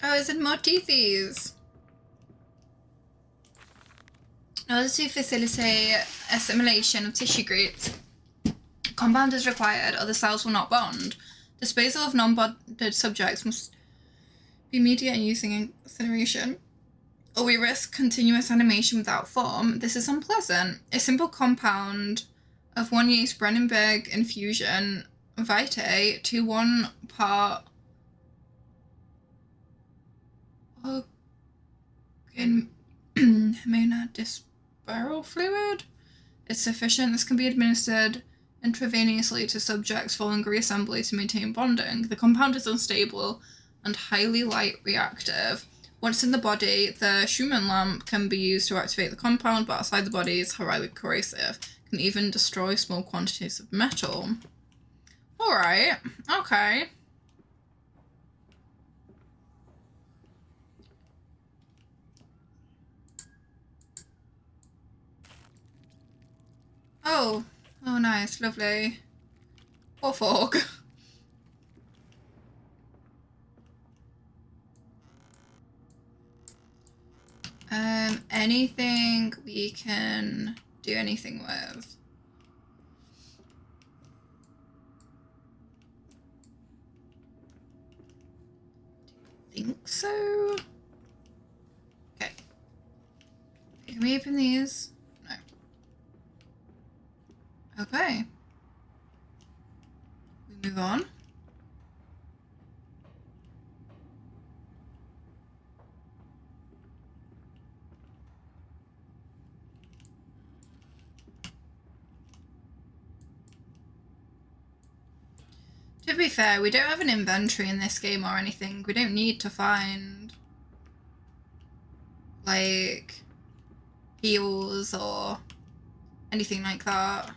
Oh, is it more teethies? In order to facilitate assimilation of tissue groups, compound is required or the cells will not bond. Disposal of non-bonded subjects must be immediate and using incineration, or we risk continuous animation without form. This is unpleasant. A simple compound of one-use Brennenberg infusion vitae to 1 part monodispiral fluid is sufficient. This can be administered intravenously to subjects following reassembly to maintain bonding. The compound is unstable and highly light reactive. Once in the body, the Schumann lamp can be used to activate the compound, but outside the body is highly corrosive. It can even destroy small quantities of metal. Alright, okay. Oh, nice, lovely. Or fog. Anything we can do anything with? Think so? Okay. Can we open these? No. Okay. We move on. To be fair, we don't have an inventory in this game or anything. We don't need to find, like, heals or anything like that.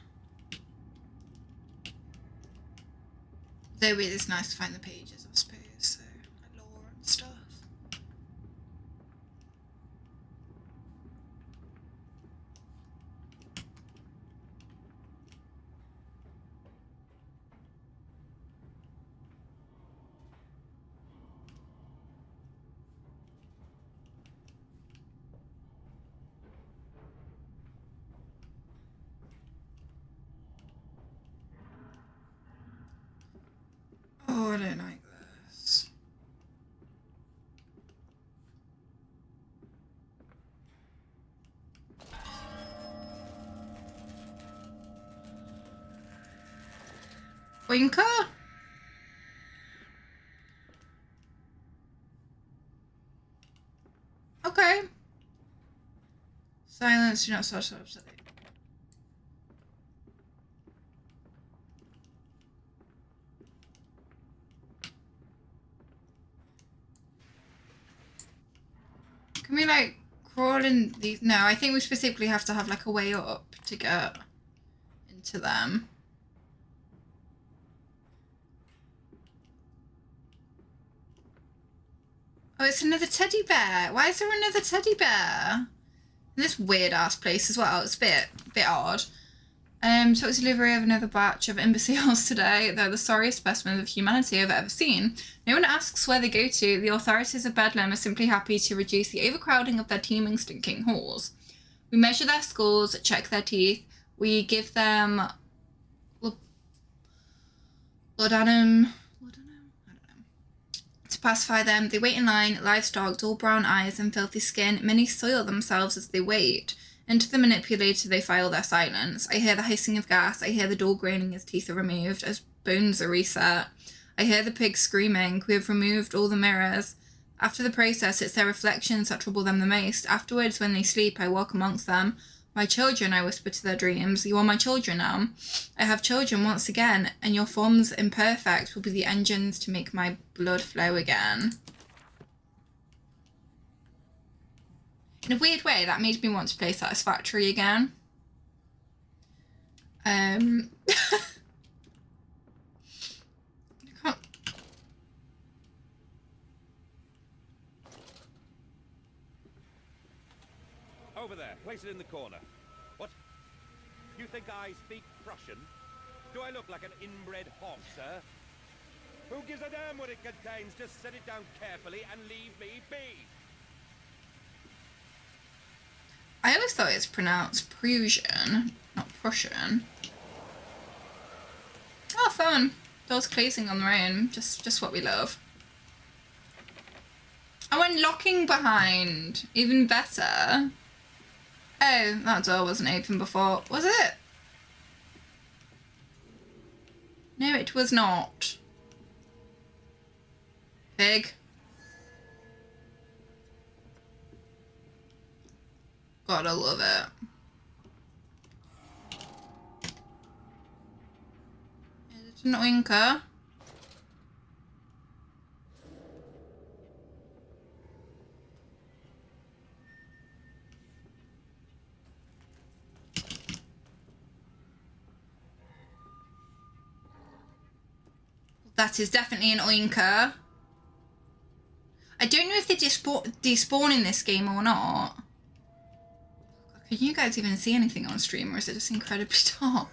Though it is nice to find the pages, I suppose, so, like lore and stuff. Oh, I don't like this. Winker? Okay. Silence, do not start so upsetting. Can we, like, crawl in these? No, I think we specifically have to have, like, a way up to get into them. Oh, it's another teddy bear. Why is there another teddy bear? In this weird-ass place as well. It's a bit odd. Took delivery of another batch of imbeciles today. They're the sorriest specimens of humanity I've ever seen. No one asks where they go to. The authorities of Bedlam are simply happy to reduce the overcrowding of their teeming, stinking halls. We measure their skulls, check their teeth. We give them laudanum. To pacify them, they wait in line, livestock, dull brown eyes and filthy skin. Many soil themselves as they wait. Into the manipulator they file their silence. I hear the hissing of gas. I hear the door graining as teeth are removed, as bones are reset. I hear the pigs screaming. We have removed all the mirrors. After the process, it's their reflections that trouble them the most. Afterwards, when they sleep, I walk amongst them. My children, I whisper to their dreams. You are my children now. I have children once again, and your forms imperfect will be the engines to make my blood flow again. In a weird way, that made me want to play Satisfactory again. I can't...
Over there, place it in the corner. What? You think I speak Prussian? Do I look like an inbred hawk, sir? Who gives a damn what it contains? Just set it down carefully and leave me be.
I always thought it's pronounced Prussian, not Prussian. Oh, fun. Doors closing on their own. Just what we love. Oh, and locking behind. Even better. Oh, that door wasn't open before. Was it? No, it was not. Pig. Gotta love it. Is it an oinker? That is definitely an oinker. I don't know if they despawn in this game or not. Can you guys even see anything on stream, or is it just incredibly dark?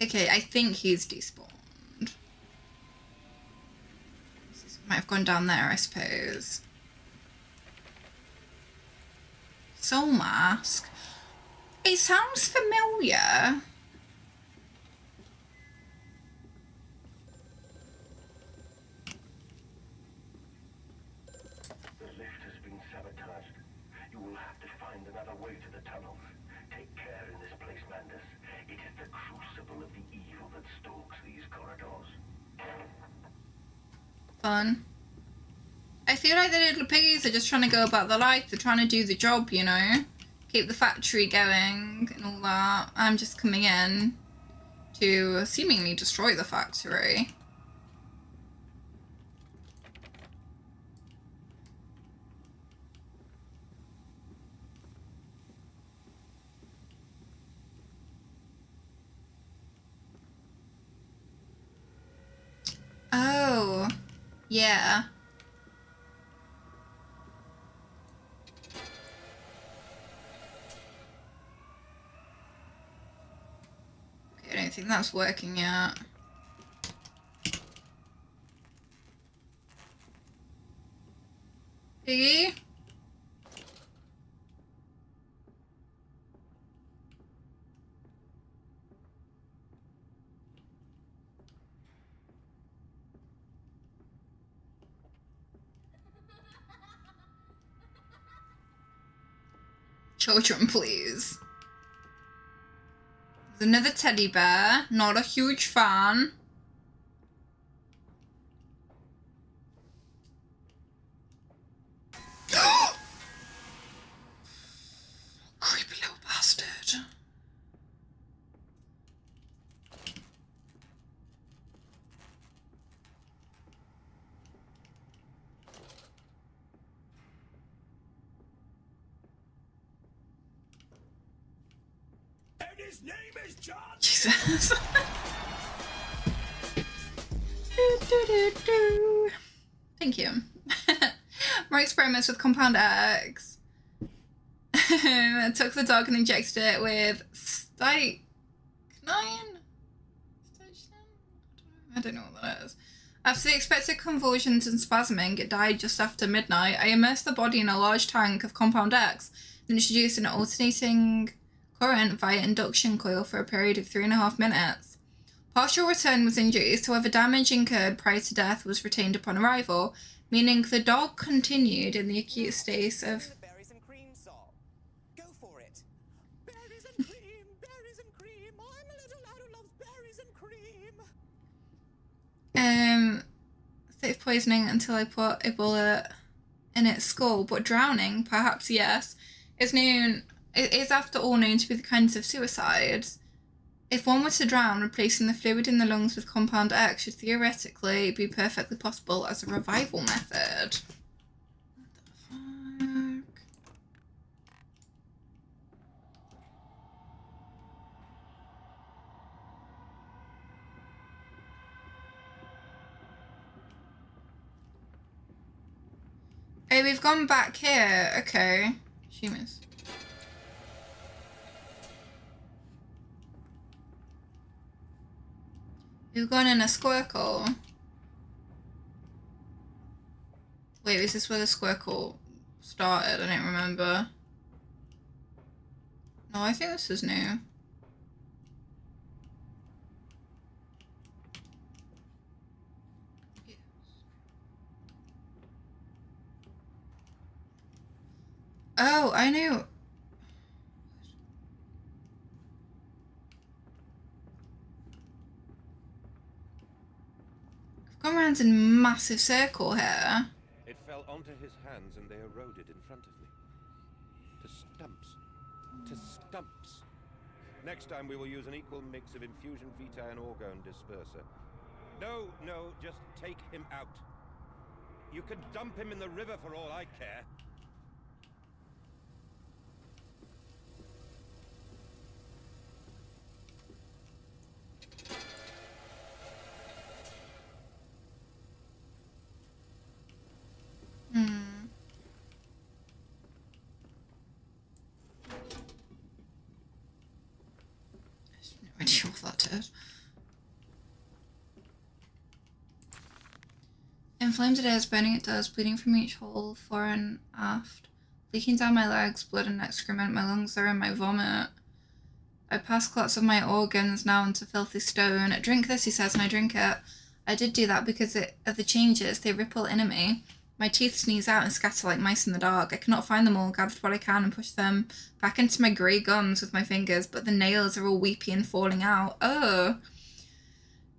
Okay, I think he's despawned. Might have gone down there, I suppose. Soul mask. It sounds familiar.
The lift has been sabotaged. You will have to find another way to the tunnels. Take care in this place, Mandus. It is the crucible of the evil that stalks these corridors.
Fun. I feel like the little piggies are just trying to go about their life. They're trying to do the job, you know? Keep the factory going and all that. I'm just coming in to seemingly destroy the factory. Oh, yeah. Okay, I don't think that's working yet. Piggy? Children, please. There's another teddy bear. Not a huge fan. Creepy little bastard.
And his name is John.
Jesus. Do. Thank you. More experiments with Compound X. Took the dog and injected it with strychnine? I don't know what that is. After the expected convulsions and spasming, it died just after midnight. I immersed the body in a large tank of Compound X and introduced an alternating current via induction coil for a period of 3.5 minutes. Partial return was induced, however damage incurred prior to death was retained upon arrival, meaning the dog continued in the acute state of...
Berries and cream salt. Go for it. Berries and cream, berries and cream. I'm a little lad who loves berries and cream.
Safe poisoning until I put a bullet in its skull, but drowning, perhaps yes, is after all known to be the kinds of suicides. If one were to drown, replacing the fluid in the lungs with Compound X should theoretically be perfectly possible as a revival method. What the fuck? Oh, we've gone back here. Okay. Humans. We've gone in a squircle. Wait, is this where the squircle started? I don't remember. No, I think this is new. Oh, I knew. I've gone around in a massive circle here.
It fell onto his hands and they eroded in front of me. To stumps. To stumps. Next time we will use an equal mix of infusion vitae and orgone disperser. No, no, just take him out. You can dump him in the river for all I care.
I have no idea what that did. Inflamed it is, burning it does, bleeding from each hole, fore and aft, leaking down my legs, blood and excrement, my lungs are in my vomit. I pass clots of my organs now into filthy stone. Drink this, he says, and I drink it. I did do that because of the changes, they ripple in at me. My teeth sneeze out and scatter like mice in the dark. I cannot find them all, gathered what I can and push them back into my grey gums with my fingers, but the nails are all weepy and falling out. Oh.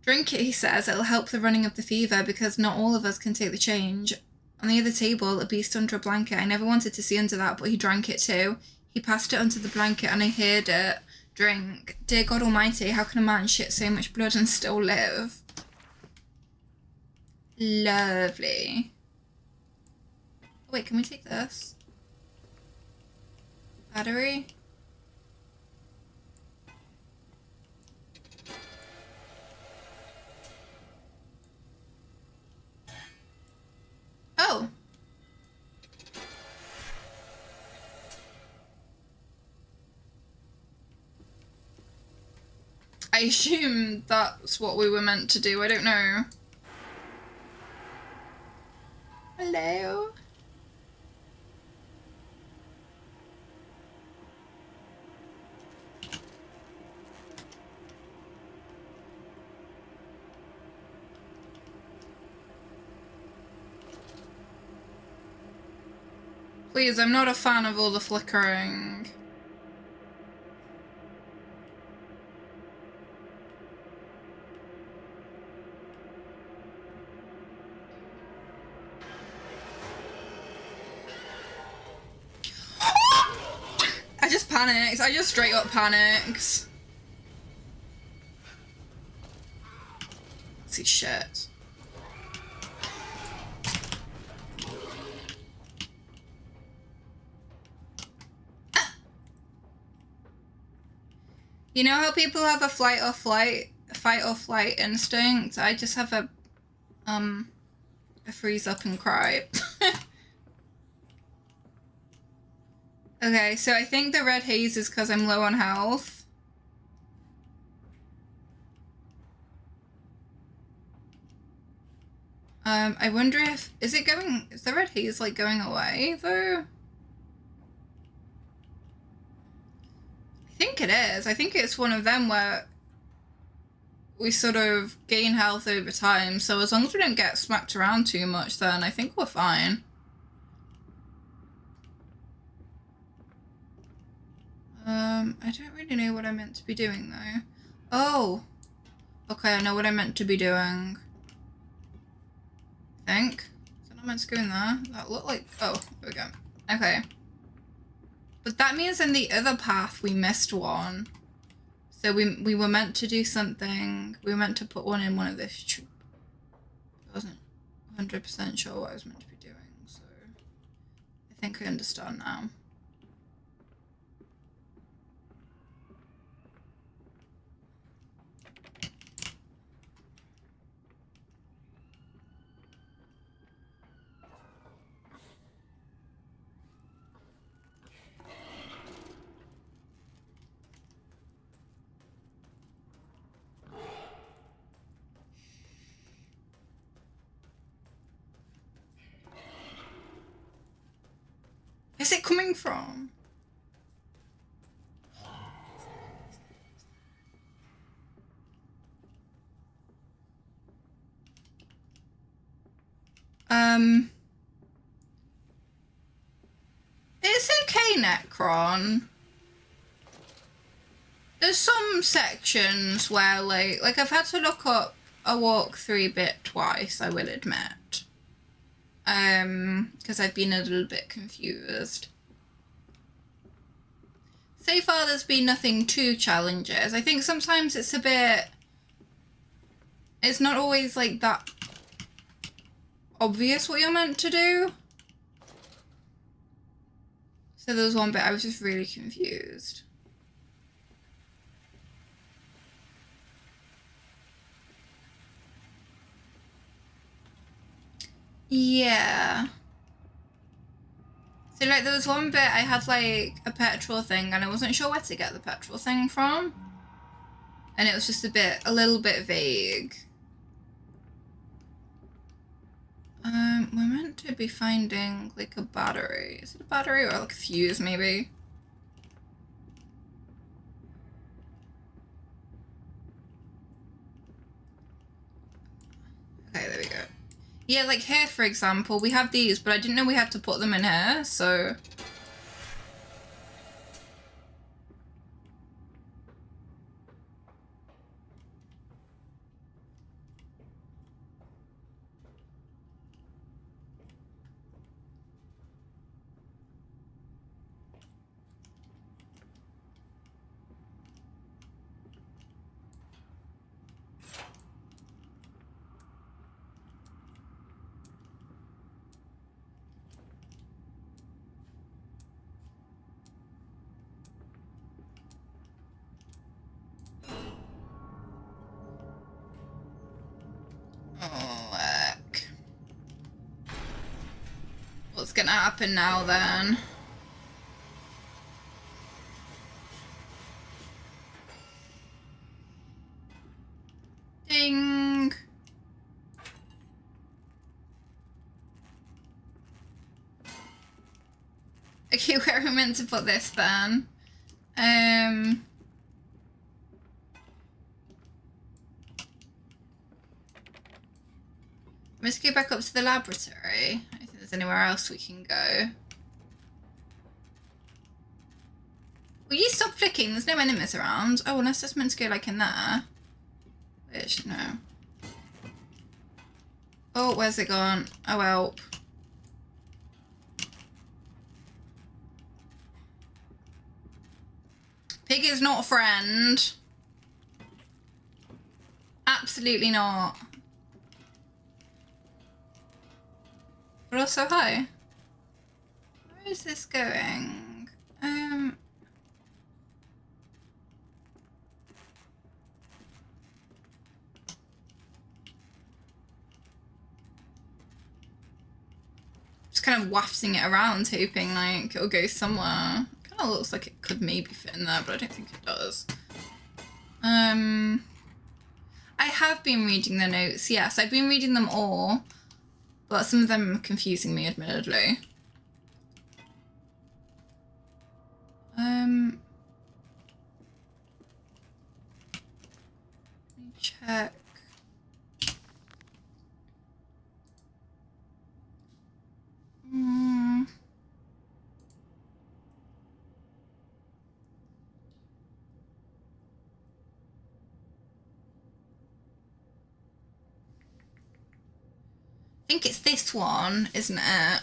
Drink it, he says. It'll help the running of the fever because not all of us can take the change. On the other table, a beast under a blanket. I never wanted to see under that, but he drank it too. He passed it under the blanket and I heard it. Drink. Dear God Almighty, how can a man shit so much blood and still live? Lovely. Oh, wait, can we take this? Battery? Oh. I assume that's what we were meant to do. I don't know. Hello? Please, I'm not a fan of all the flickering. I just panicked. I just straight up panicked. See shit. You know how people have a fight or flight instinct? I just have a freeze up and cry. Okay, so I think the red haze is because I'm low on health. I wonder if, is the red haze like going away though? I think it is. I think it's one of them where we sort of gain health over time. So as long as we don't get smacked around too much, then I think we're fine. I don't really know what I meant to be doing though. Oh, okay, I know what I meant to be doing. I think. Is that not meant to go in there? That looked like, oh, there we go. Okay. But that means in the other path we missed one. So we were meant to do something. We were meant to put one in one of this troop. I wasn't 100% sure what I was meant to be doing, so I think I understand now. Where's it coming from? It's okay Necron, there's some sections where like I've had to look up a walkthrough bit twice, I will admit. Because I've been a little bit confused. So far there's been nothing too challenges. I think sometimes it's not always like that obvious what you're meant to do. So there was one bit I was just really confused. Yeah. So like there was one bit I had like a petrol thing and I wasn't sure where to get the petrol thing from. And it was just a little bit vague. We're meant to be finding like a battery. Is it a battery or like a fuse maybe? Okay, there we go. Yeah, like here for example, we have these, but I didn't know we had to put them in here, so. What's gonna happen now then? Ding! Okay, where are we meant to put this then? Let's go back up to the laboratory. I don't think there's anywhere else we can go. Will you stop flicking? There's no enemies around. Oh, unless that's meant to go like in there. Which, no. Oh, where's it gone? Oh, help. Pig is not a friend. Absolutely not. But also, hi. Where is this going? Just kind of wafting it around, hoping like it'll go somewhere. Kind of looks like it could maybe fit in there, but I don't think it does. I have been reading the notes. Yes, I've been reading them all. But some of them are confusing me, admittedly. Let me check. I think it's this one, isn't it? I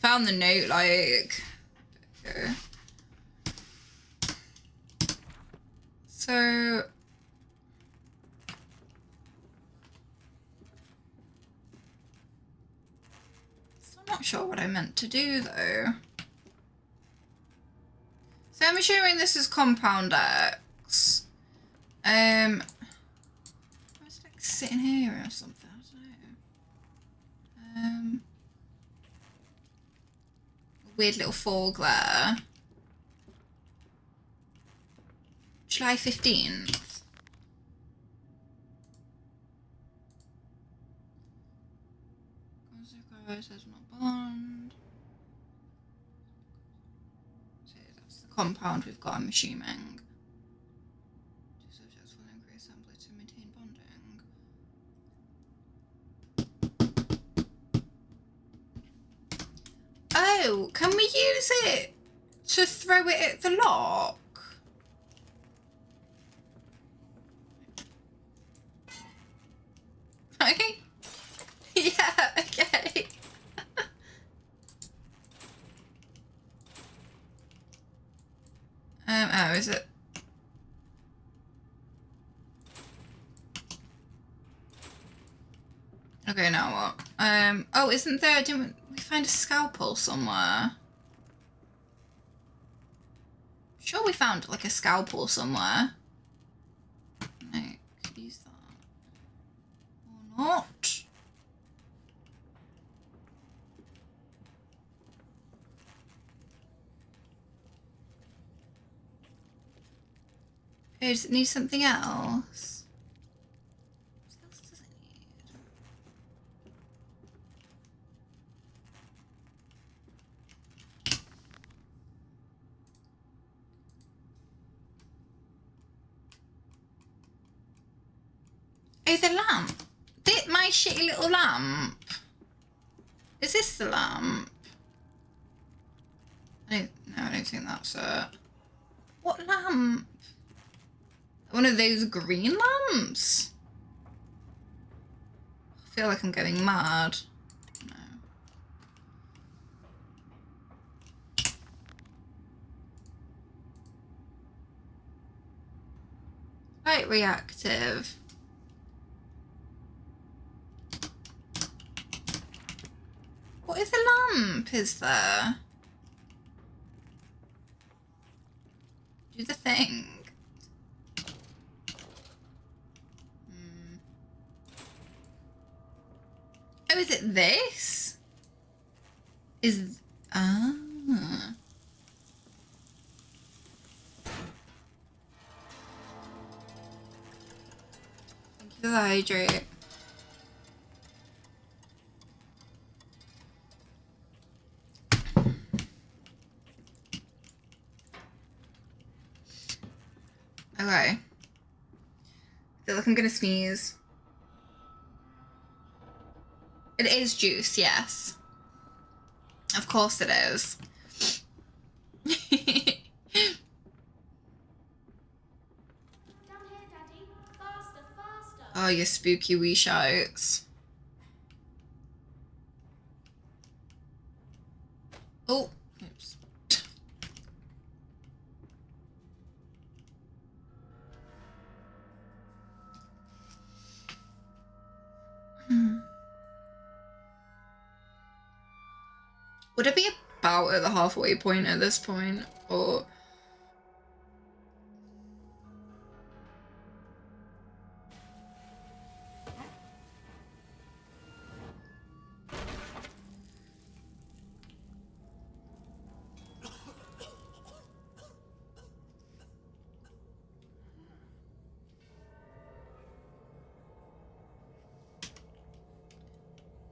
found the note, like... Okay. So... Still not sure what I meant to do, though. So I'm assuming this is Compound X. I was like sitting here or something. Weird little fog there. July 15th. Says not bond. So that's the compound we've got, I'm assuming. Two subjects will increase assembly to maintain bonding. Oh, can we use it To throw it at the lock? Okay. Yeah, okay. Oh, is it? Okay, now what? Oh, isn't there, didn't we find a scalpel somewhere? Sure we found, like, a scalpel somewhere. Like, use that. Or not. Okay, does it need something else? What else does it need? Oh, the lamp. My shitty little lamp. Is this the lamp? No, I don't think that's it. What lamp? One of those green lamps? I feel like I'm getting mad. No. Quite reactive. What is the lamp? Is there? Do the thing. Oh, is it this? Is... Ah. Thank you for the hydrate. Okay. I feel like I'm gonna sneeze. It is juice, yes. Of course it is.
Down here, Daddy. Faster, faster.
Oh, you spooky wee shouts. Oh, oops. Would it be about at the halfway point at this point? Or...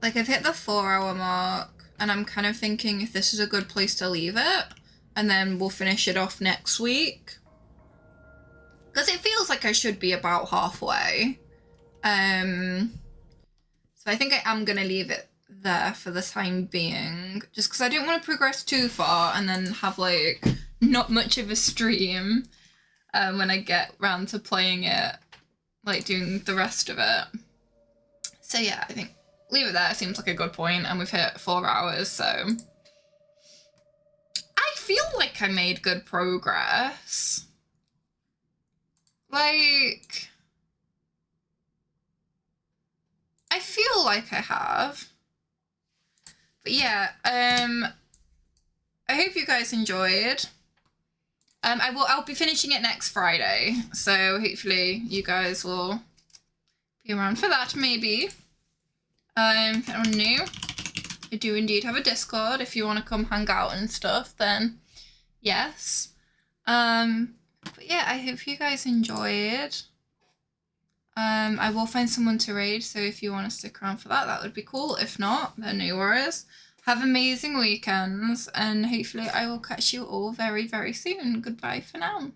like, I've hit the 4-hour mark, and I'm kind of thinking if this is a good place to leave it, and then we'll finish it off next week. Because it feels like I should be about halfway. So I think I am going to leave it there for the time being, just because I don't want to progress too far and then have, like, not much of a stream when I get round to playing it, like, doing the rest of it. So yeah, I think leave it there seems like a good point, and we've hit 4 hours, so I feel like I made good progress. Like, I feel like I have. But yeah, I hope you guys enjoyed. I'll be finishing it next Friday, so hopefully you guys will be around for that, maybe. If anyone new, I do indeed have a Discord. If you want to come hang out and stuff, then yes. But yeah, I hope you guys enjoyed. I will find someone to raid, so if you want to stick around for that, that would be cool. If not, then no worries. Have amazing weekends, and hopefully I will catch you all very, very soon. Goodbye for now.